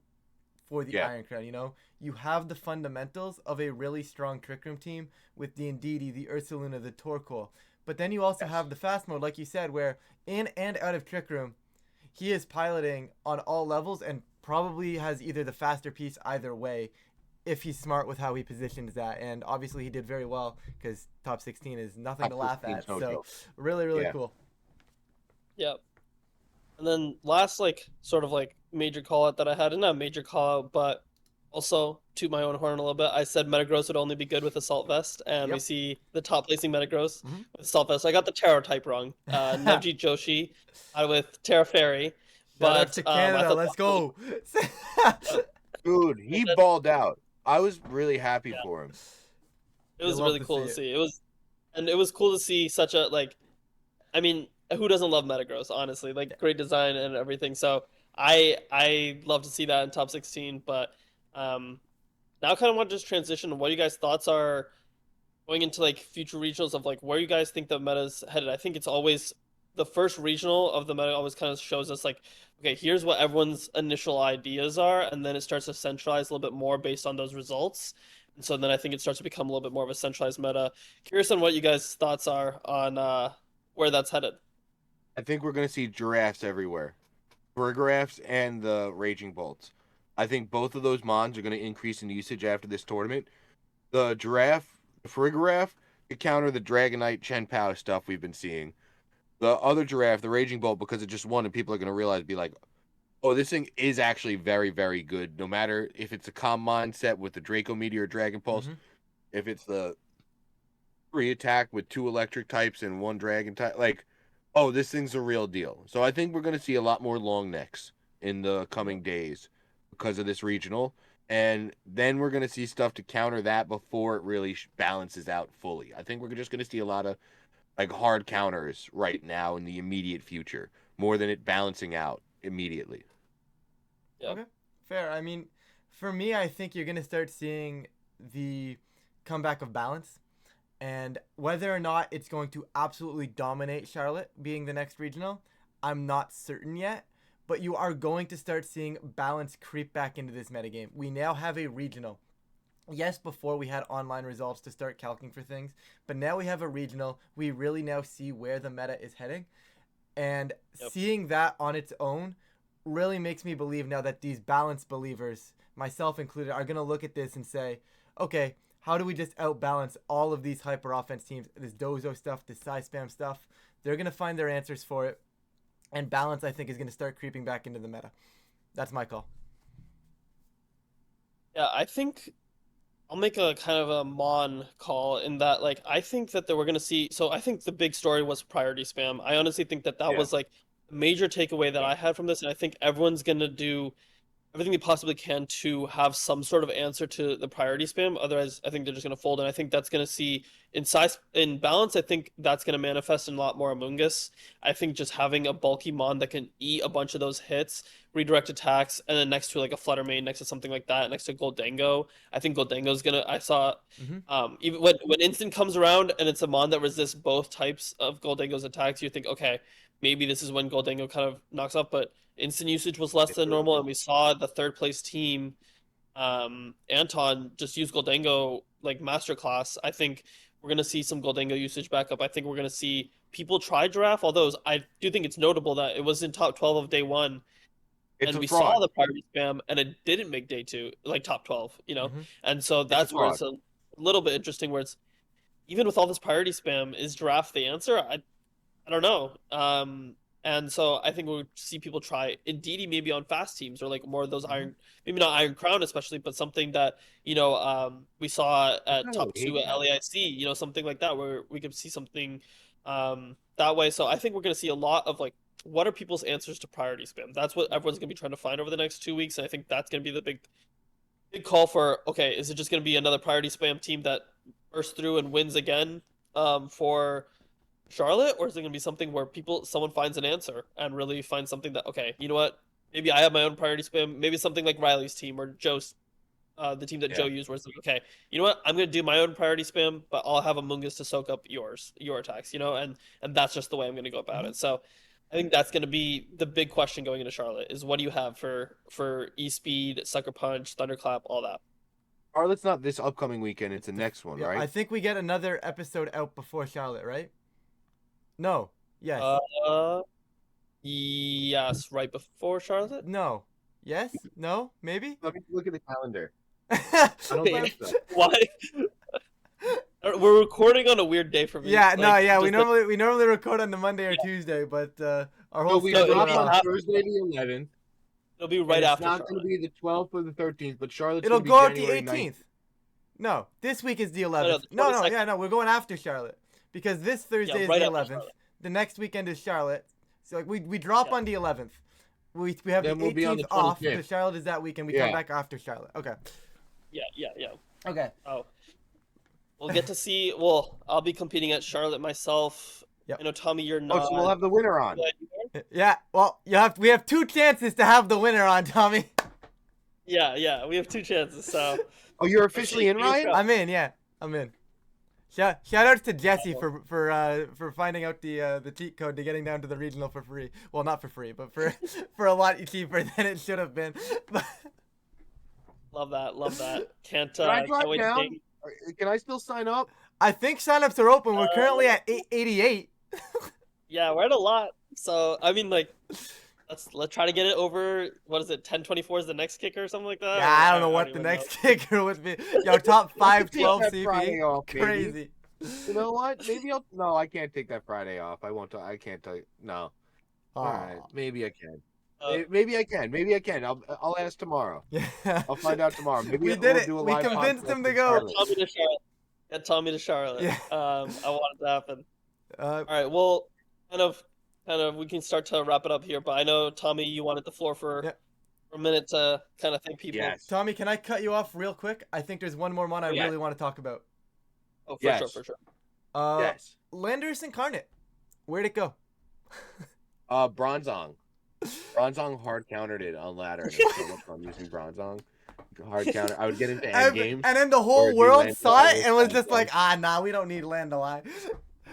for the Iron Crown. You know, you have the fundamentals of a really strong Trick Room team with the Indeedee, the Ursaluna, the Torkoal. But then you also have the fast mode, like you said, where in and out of Trick Room, he is piloting on all levels and probably has either the faster piece either way if he's smart with how he positions that. And obviously he did very well because top 16 is nothing to laugh at. No So joke. really, really cool. Yep. And then last like sort of like major call out that I had, and not a major call out, but also to my own horn a little bit, I said Metagross would only be good with Assault Vest, and we Yep. see the top placing Metagross Mhm. with Assault Vest. I got the Taro type wrong. Nevji Joshi with Terra Fairy. Shout But out to I Canada. thought Let's that was- go. Dude, he balled out. I was really happy for him. it was You love really to cool see to it. see. It was cool to see such a like. I mean, who doesn't love Metagross? Honestly, like great design and everything. So I love to see that in top 16. But now I kind of want to just transition to what you guys' thoughts are going into like future regionals of like where you guys think the meta's headed. I think it's always the first regional of the meta always kind of shows us like, okay, here's what everyone's initial ideas are, and then it starts to centralize a little bit more based on those results. And so then I think it starts to become a little bit more of a centralized meta. Curious on what you guys' thoughts are on where that's headed. I think we're going to see giraffes everywhere. Burgeraffs and the Raging Bolts. I think both of those mons are going to increase in usage after this tournament. The giraffe, the Farigiraffe, could counter the Dragonite Chen Pao stuff we've been seeing. The other giraffe, the Raging Bolt, because it just won, and people are going to realize, be like, oh, this thing is actually very, very good. No matter if it's a calm mindset with the Draco Meteor Dragon Pulse, if it's the free attack with 2 electric types and 1 dragon type, like, oh, this thing's a real deal. So I think we're going to see a lot more long necks in the coming days because of this regional. And then we're going to see stuff to counter that before it really balances out fully. I think we're just going to see a lot of like hard counters right now in the immediate future, more than it balancing out immediately. Yep. Okay, fair. I mean, for me, I think you're gonna start seeing the comeback of balance, and whether or not it's going to absolutely dominate Charlotte being the next regional, I'm not certain yet. But you are going to start seeing balance creep back into this metagame. We now have a regional. Yes, before we had online results to start calculating for things, but now we have a regional. We really now see where the meta is heading. And seeing that on its own really makes me believe now that these balance believers, myself included, are going to look at this and say, okay, how do we just outbalance all of these hyper offense teams? This dozo stuff, this side spam stuff. They're going to find their answers for it. And balance, I think, is going to start creeping back into the meta. That's my call. Yeah, I think I'll make a kind of a Mon call in that, like, I think that we're going to see. So I think the big story was priority spam. I honestly think that was like a major takeaway that I had from this, and I think everyone's going to do everything they possibly can to have some sort of answer to the priority spam. Otherwise, I think they're just going to fold, and I think that's going to see in size, in balance. I think that's going to manifest in a lot more Among Us. I think just having a bulky mon that can eat a bunch of those hits, redirect attacks, and then next to like a Flutter Mane, next to something like that, next to Goldango. I think Goldango's gonna. I saw, Mm-hmm. even when instant comes around and it's a mon that resists both types of Goldango's attacks, you think, okay, maybe this is when Goldango kind of knocks off, but instant usage was less than normal, and we saw the third place team, Anton, just use Goldango like masterclass. I think we're gonna see some Goldango usage back up. I think we're gonna see people try Giraffe, although I do think it's notable that it was in top 12 of day one, It's and a we fraud. saw the priority spam, and it didn't make day two, like top 12, Mm-hmm. and so that's where it's a little bit interesting. Where it's even with all this priority spam, is Giraffe the answer? I don't know. And so I think we'll see people try Indeedee maybe on fast teams or like more of those Mm-hmm. maybe not Iron Crown especially, but something that we saw at I top don't hate two at that. LAIC, something like that where we could see something that way. So I think we're gonna see a lot of like what are people's answers to priority spam? That's what everyone's gonna be trying to find over the next 2 weeks, and I think that's gonna be the big call for okay, is it just gonna be another priority spam team that bursts through and wins again for Charlotte, or is it going to be something where someone finds an answer and really finds something that, okay, you know what? Maybe I have my own priority spam. Maybe something like Riley's team or Joe's, the team that Joe Yeah. used, where it's like, okay, you know what? I'm going to do my own priority spam, but I'll have a Mungus to soak up your attacks, and that's just the way I'm going to go about Mm-hmm. it. So I think that's going to be the big question going into Charlotte is what do you have for E-Speed, Sucker Punch, Thunderclap, all that. Charlotte's not this upcoming weekend. It's the next one, Yeah, right? I think we get another episode out before Charlotte, right? No. Yes. Yes, right before Charlotte. No. Yes? No? Maybe? Let me look at the calendar. I don't think so. Why? We're recording on a weird day for me. Yeah, no, Like, yeah. We just normally record on the Monday or Tuesday, but our So whole we schedule drop it'll on be around. Thursday the 11th. it'll be And right it's after not going to Charlotte. be the 12th or the 13th, but Charlotte's It'll going to be go out the January 18th. No, this week is the no, 11th. the No, 22nd. yeah, no, we're going after Charlotte because this Thursday Yeah, is right the after 11th. Charlotte. The next weekend is Charlotte. So like we drop Yeah. on the 11th. We have Then the we'll be on 18th the off 25th. because Charlotte is that weekend. We Yeah. come back after Charlotte. Okay. Yeah. Okay. Oh, we'll get to see. Well, I'll be competing at Charlotte myself. Yep. I know Tommy, you're Oh, not. so we'll have the winner on. Yeah. Well, we have 2 chances to have the winner on, Tommy. Yeah. We have 2 chances. So Oh, you're officially in, Ryan? I'm in. Yeah, I'm in. Shout outs to Jesse for finding out the cheat code to getting down to the regional for free. Well, not for free, but for a lot cheaper than it should have been. love that. Can't Can I can't drop wait to down? dig. Can I still sign up? I think signups are open. We're currently at 888. Yeah, we're at a lot. So I mean, like, let's try to get it over. What is it? 10:24 is the next kicker or something like that. Yeah, Or I don't know what even the next kicker would be. Yo, top 5, Take 12 that Friday CP. off, baby. Crazy. You know what? Maybe I'll. No, I can't take that Friday off. I won't. I can't tell you. No. All right. Aw. Maybe I can. Uh, Maybe I can. Maybe I can. I'll ask tomorrow. Yeah. I'll find out tomorrow. Maybe We we'll did it. do a We live convinced podcast him to in go. Charlotte. Tommy to Charlotte. Get Tommy to Charlotte. Yeah. I want it to happen. Uh, All right. Well, kind of, we can start to wrap it up here. But I know Tommy, you wanted the floor for Yep. a minute to kind of thank people. Yes. Tommy, can I cut you off real quick? I think there's one more one I Yeah. really want to talk about. Oh, Yes. for sure. Yes. Landers Incarnate. Where'd it go? Bronzong. Bronzong hard countered it on ladder. And it's so much fun using Bronzong. Hard counter. I would get into end games. And then the Or whole do world land saw to it and was land just to like, nah, we don't need Land Ally.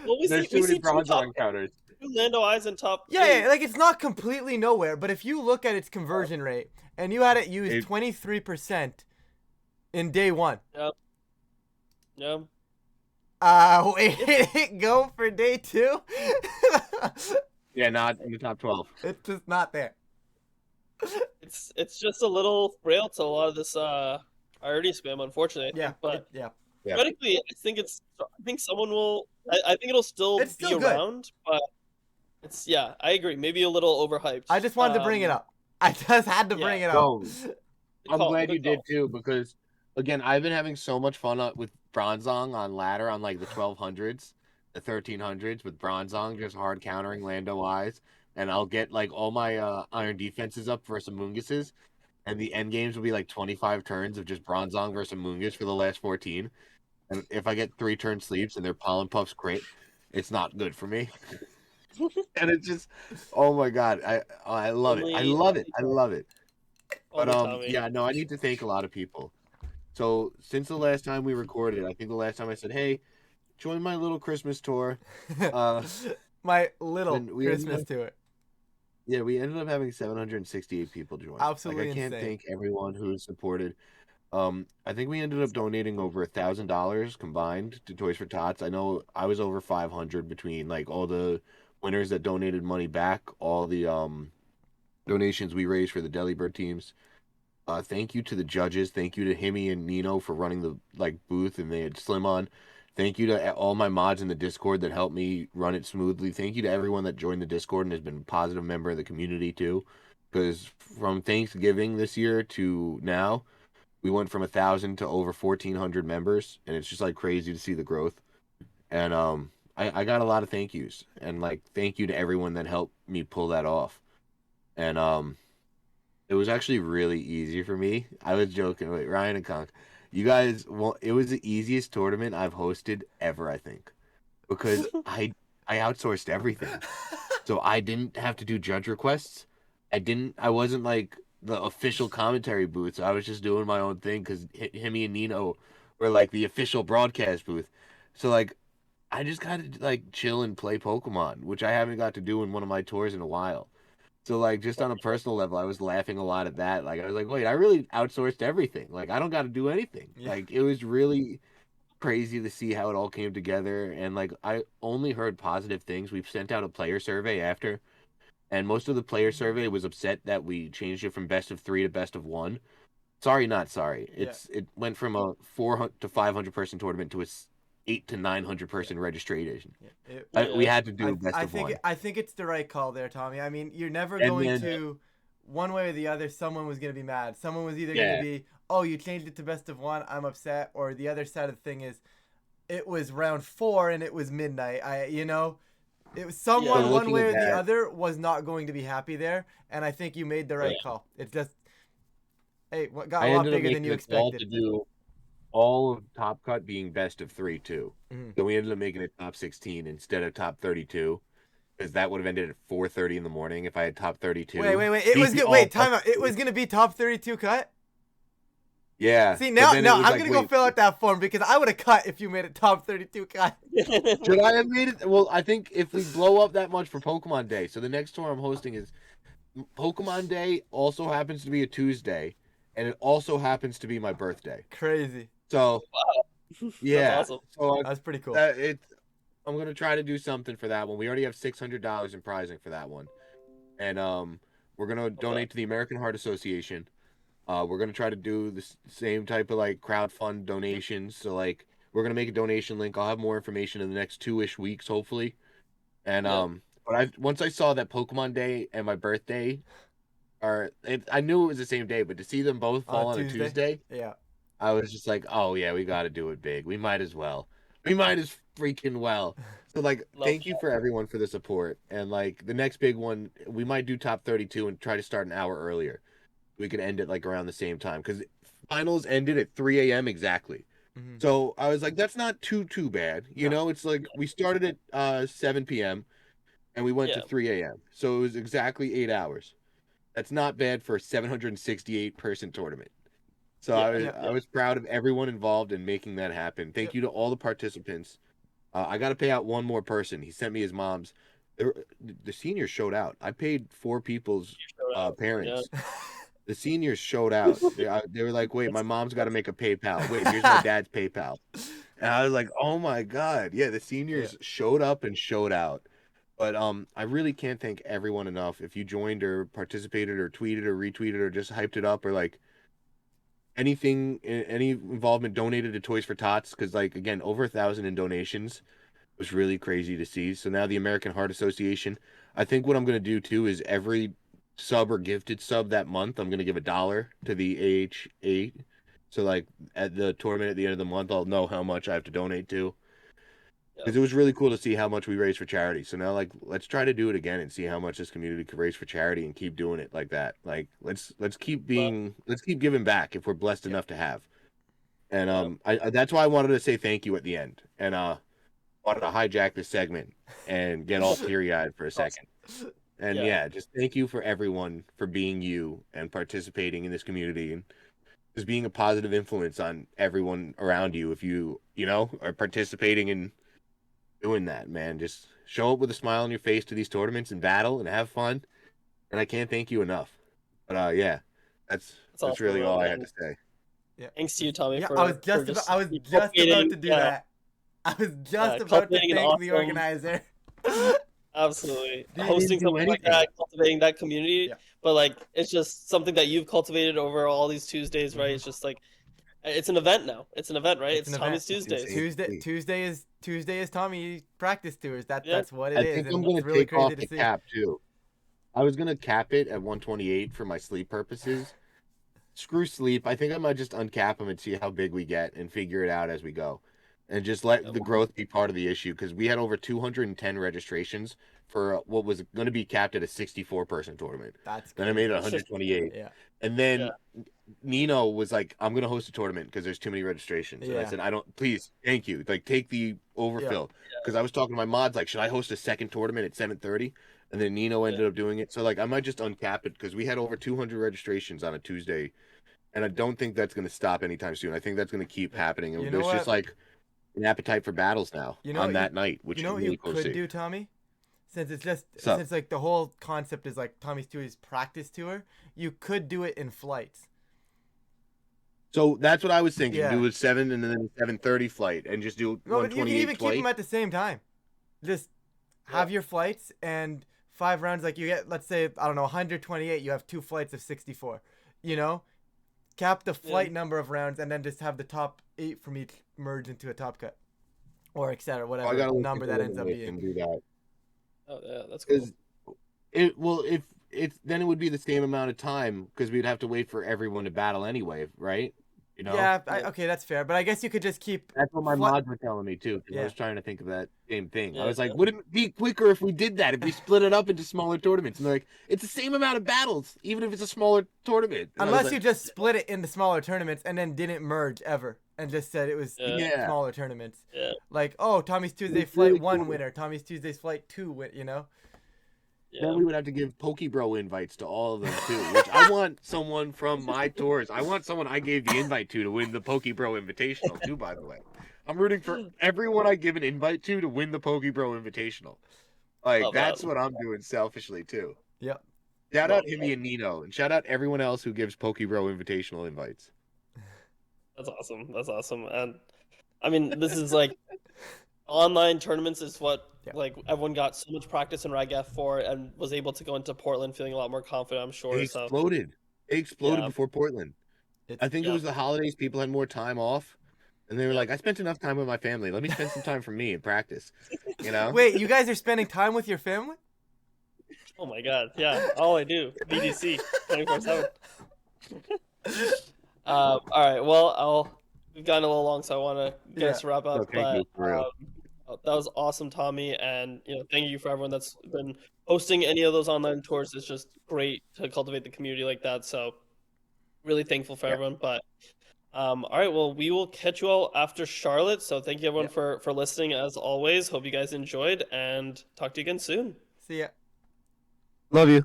Well, we There's see too many two top Bronzong counters. 2 Lando eyes in top. Yeah, 8. like it's not completely nowhere, but if you look at its conversion rate and you had it used It- 23% in day 1. Yeah. Wait, it go for day 2? Yeah, not in the top 12. It's just not there. It's just a little frail to a lot of this priority spam, unfortunately. Yeah, But yeah. Yeah. theoretically, I think someone will. I think it'll still It's be still good. around, but yeah, I agree. Maybe a little overhyped. I just wanted to bring it up. I just had to yeah. bring it up. No, Good I'm call, glad good you did call. too, because again, I've been having so much fun with Bronzong on ladder on like the 1200s, the 1300s with Bronzong just hard countering Lando eyes, and I'll get like all my iron defenses up for some Munguses, and the end games will be like 25 turns of just Bronzong versus Mungus for the last 14. And if I get 3 turn sleeps and they're Pollen Puffs crit, it's not good for me. And it's just, oh my god, I love it. I Only love it. I love it. But only Tommy. yeah, no, I need to thank a lot of people. So since the last time we recorded, I think the last time I said, "Hey, join my little Christmas tour." My little Then we Christmas tour. Yeah, we ended up having 768 people join. Absolutely Like I can't insane. thank everyone who supported. I think we ended up donating over $1,000 combined to Toys for Tots. I know I was over 500 between like all the winners that donated money back, all the donations we raised for the Delibird teams. Thank you to the judges. Thank you to Himi and Nino for running the like booth, and they had Slim on. Thank you to all my mods in the Discord that helped me run it smoothly. Thank you to everyone that joined the Discord and has been a positive member of the community too. Because from Thanksgiving this year to now, we went from 1,000 to over 1,400 members, and it's just like crazy to see the growth. And I got a lot of thank yous, and like thank you to everyone that helped me pull that off. And it was actually really easy for me. I was joking. Wait, Ryan and Conk, you guys, well, it was the easiest tournament I've hosted ever, I think, because I outsourced everything. So I didn't have to do judge requests. I wasn't like the official commentary booth. So I was just doing my own thing because Himi and Nino were like the official broadcast booth. So like I just kind of like chill and play Pokemon, which I haven't got to do in one of my tours in a while. So like just on a personal level, I was laughing a lot at that. Like I was like, wait, I really outsourced everything. Like I don't got to do anything. Yeah. Like it was really crazy to see how it all came together. And like I only heard positive things. We've sent out a player survey after, and most of the player survey was upset that we changed it from best of 3 to best of 1. Sorry, not sorry. Yeah. It went from a 400 to 500 person tournament to a 8 to 900 person registration. Yeah. We had to do best I of think 1. I think it's the right call there, Tommy. I mean, you're never And going then to one way or the other. Someone was going to be mad. Someone was either going yeah, to be, "Oh, you changed it to best of 1. I'm upset," or the other side of the thing is, it was round 4 and it was midnight. It was so someone Yeah. one looking way at or the that, other was not going to be happy there, and I think you made the right yeah, call. It's just, hey, what got I a lot ended up bigger than making you a call expected. to do all of Top Cut being best of 3 too. Mhm. So we ended up making it top 16 instead of top 32 because that would have ended at 4:30 in the morning if I had top 32. Wait. It was Beat good. all Wait, best time of out. It 3. was gonna be top 32 cut. Yeah, See but now, then it now was I'm like, gonna go wait, fill out that form because I would have cut if you made it top 32 cut. should I have made it? Well, I think if we blow up that much for Pokemon Day, so the next tour I'm hosting is Pokemon Day also happens to be a Tuesday, and it also happens to be my birthday. Crazy. So That's yeah, awesome. so That's pretty cool. I'm gonna try to do something for that one. We already have $600 in prizing for that one, and we're gonna Okay. donate to the American Heart Association. We're gonna try to do the same type of like crowdfund donations. So like we're gonna make a donation link. I'll have more information in the next 2-ish weeks, hopefully. And Yeah. but once I saw that Pokemon Day and my birthday I knew it was the same day, but to see them both On a fall on a Tuesday. Tuesday, Yeah. I was just like, oh yeah, we got to do it big. We might as well. We might as freaking well. So like, Love thank you for everyone for the support. And like the next big one, we might do top 32 and try to start an hour earlier. We could end it like around the same time because finals ended at 3 a.m. exactly. Hmm. So I was like, that's not too bad. You No. know, it's like we started at 7 p.m. and we went to Yeah. 3 a.m. So it was exactly 8 hours. That's not bad for a 768 person tournament. So Yeah. Yeah. I was proud of everyone involved in making that happen. Thank Yep. you to all the participants. I got to pay out one more person. He sent me his mom's. The seniors showed out. I paid 4 people's Showed out. Yeah. parents. The seniors showed out. They were like, "Wait, my mom's got to make a PayPal. Wait, here's my dad's PayPal." And I was like, "Oh my god, yeah!" The Yeah. seniors showed up and showed out. But I really can't thank everyone enough. If you joined or participated or tweeted or retweeted or just hyped it up or like anything, any involvement donated to Toys for Tots, because like again, over 1,000 in donations was really crazy to see. So now the American Heart Association, I think what I'm gonna do too is every sub or gifted sub that month, I'm gonna give $1 to the AH8. So like at the tournament at the end of the month, I'll know how much I have to donate to. because it was really cool to see how much we raised for charity. So now, like, let's try to do it again and see how much this community could raise for charity and keep doing it like that. Like, let's keep giving back if we're blessed enough to have. And I that's why I wanted to say thank you at the end, and wanted to hijack this segment and get all teary eyed for a second. And yeah, just thank you for everyone for being you and participating in this community and just being a positive influence on everyone around you. If you are participating in doing that, man, just show up with a smile on your face to these tournaments and battle and have fun. And I can't thank you enough. But yeah, that's awesome, really all I man. had to say. Yeah. Thanks to you, Tommy. Yeah, For I was just about to do that. I was just about to thank the organizer. Absolutely. Dude, Hosting something like that, cultivating that community. Yeah. But like, it's just something that you've cultivated over all these Tuesdays, right? It's just like, it's an event now. It's an event, right? It's Tommy's Tuesdays. Tuesday is Tommy practice tours. That's what it is. I think I'm gonna take off the cap too. I was gonna cap it at 128 for my sleep purposes. Screw sleep. I think I might just uncap them and see how big we get and figure it out as we go. And just let the growth be part of the issue, because we had over 210 registrations for what was going to be capped at a 64-person tournament. Then I made it 128. Yeah. And then Nino was like, I'm going to host a tournament because there's too many registrations. And I said, please, thank you. Like, take the overfill. Because I was talking to my mods, like, should I host a second tournament at 7:30? And then Nino ended up doing it. So, like, I might just uncap it because we had over 200 registrations on a Tuesday. And I don't think that's going to stop anytime soon. I think that's going to keep happening. And there's just, like, an appetite for battles now on that night, which is really cool to see. You could do, Tommy? Since like the whole concept is like Tommy's Tour's practice tour, you could do it in flights. So that's what I was thinking. Do a 7 and then a 7:30 flight and just do 128 you can even keep them at the same time. Just have your flights and 5 rounds. Like you get, let's say, I don't know, 128. You have 2 flights of 64. Cap the flight number of rounds and then just have the top 8 from each merge into a top cut, or etc. Whatever number that ends up being. Do that. Oh yeah, that's cool. If then it would be the same amount of time because we'd have to wait for everyone to battle anyway, right? Yeah, okay, that's fair. But I guess you could just keep. That's what my mods were telling me too. Because I was trying to think of that same thing. I was like, wouldn't it be quicker if we did that? If we split it up into smaller tournaments? And they're like, it's the same amount of battles, even if it's a smaller tournament. And unless you just split it into smaller tournaments and then didn't merge ever and just said it was smaller tournaments. Yeah. Like, Tommy's Tuesday flight 1 winner, Tommy's Tuesday's flight 2 win. Yeah. Then we would have to give Pokebro invites to all of them too, which I want someone from my tours. I want someone I gave the invite to win the Pokebro Invitational too, by the way. I'm rooting for everyone I give an invite to win the Pokebro Invitational. Like, that's what I'm doing selfishly too. Yep. Shout out Himmy and Nino, and shout out everyone else who gives Pokebro Invitational invites. That's awesome. And I mean, this is like online tournaments is what like everyone got so much practice in RAGF for and was able to go into Portland feeling a lot more confident, I'm sure. They exploded. They exploded before Portland. I think it was the holidays. People had more time off. And they were like, I spent enough time with my family. Let me spend some time for me in practice. Wait, you guys are spending time with your family? Oh my god, yeah. All I do. VGC 24/7. All right, well, we've gotten a little long, so I want to get us to wrap up. That was awesome, Tommy, and thank you for everyone that's been hosting any of those online tours. It's just great to cultivate the community like that. So really thankful for everyone. But all right, well, we will catch you all after Charlotte. So thank you everyone for listening as always. Hope you guys enjoyed, and talk to you again soon. See ya. Love you.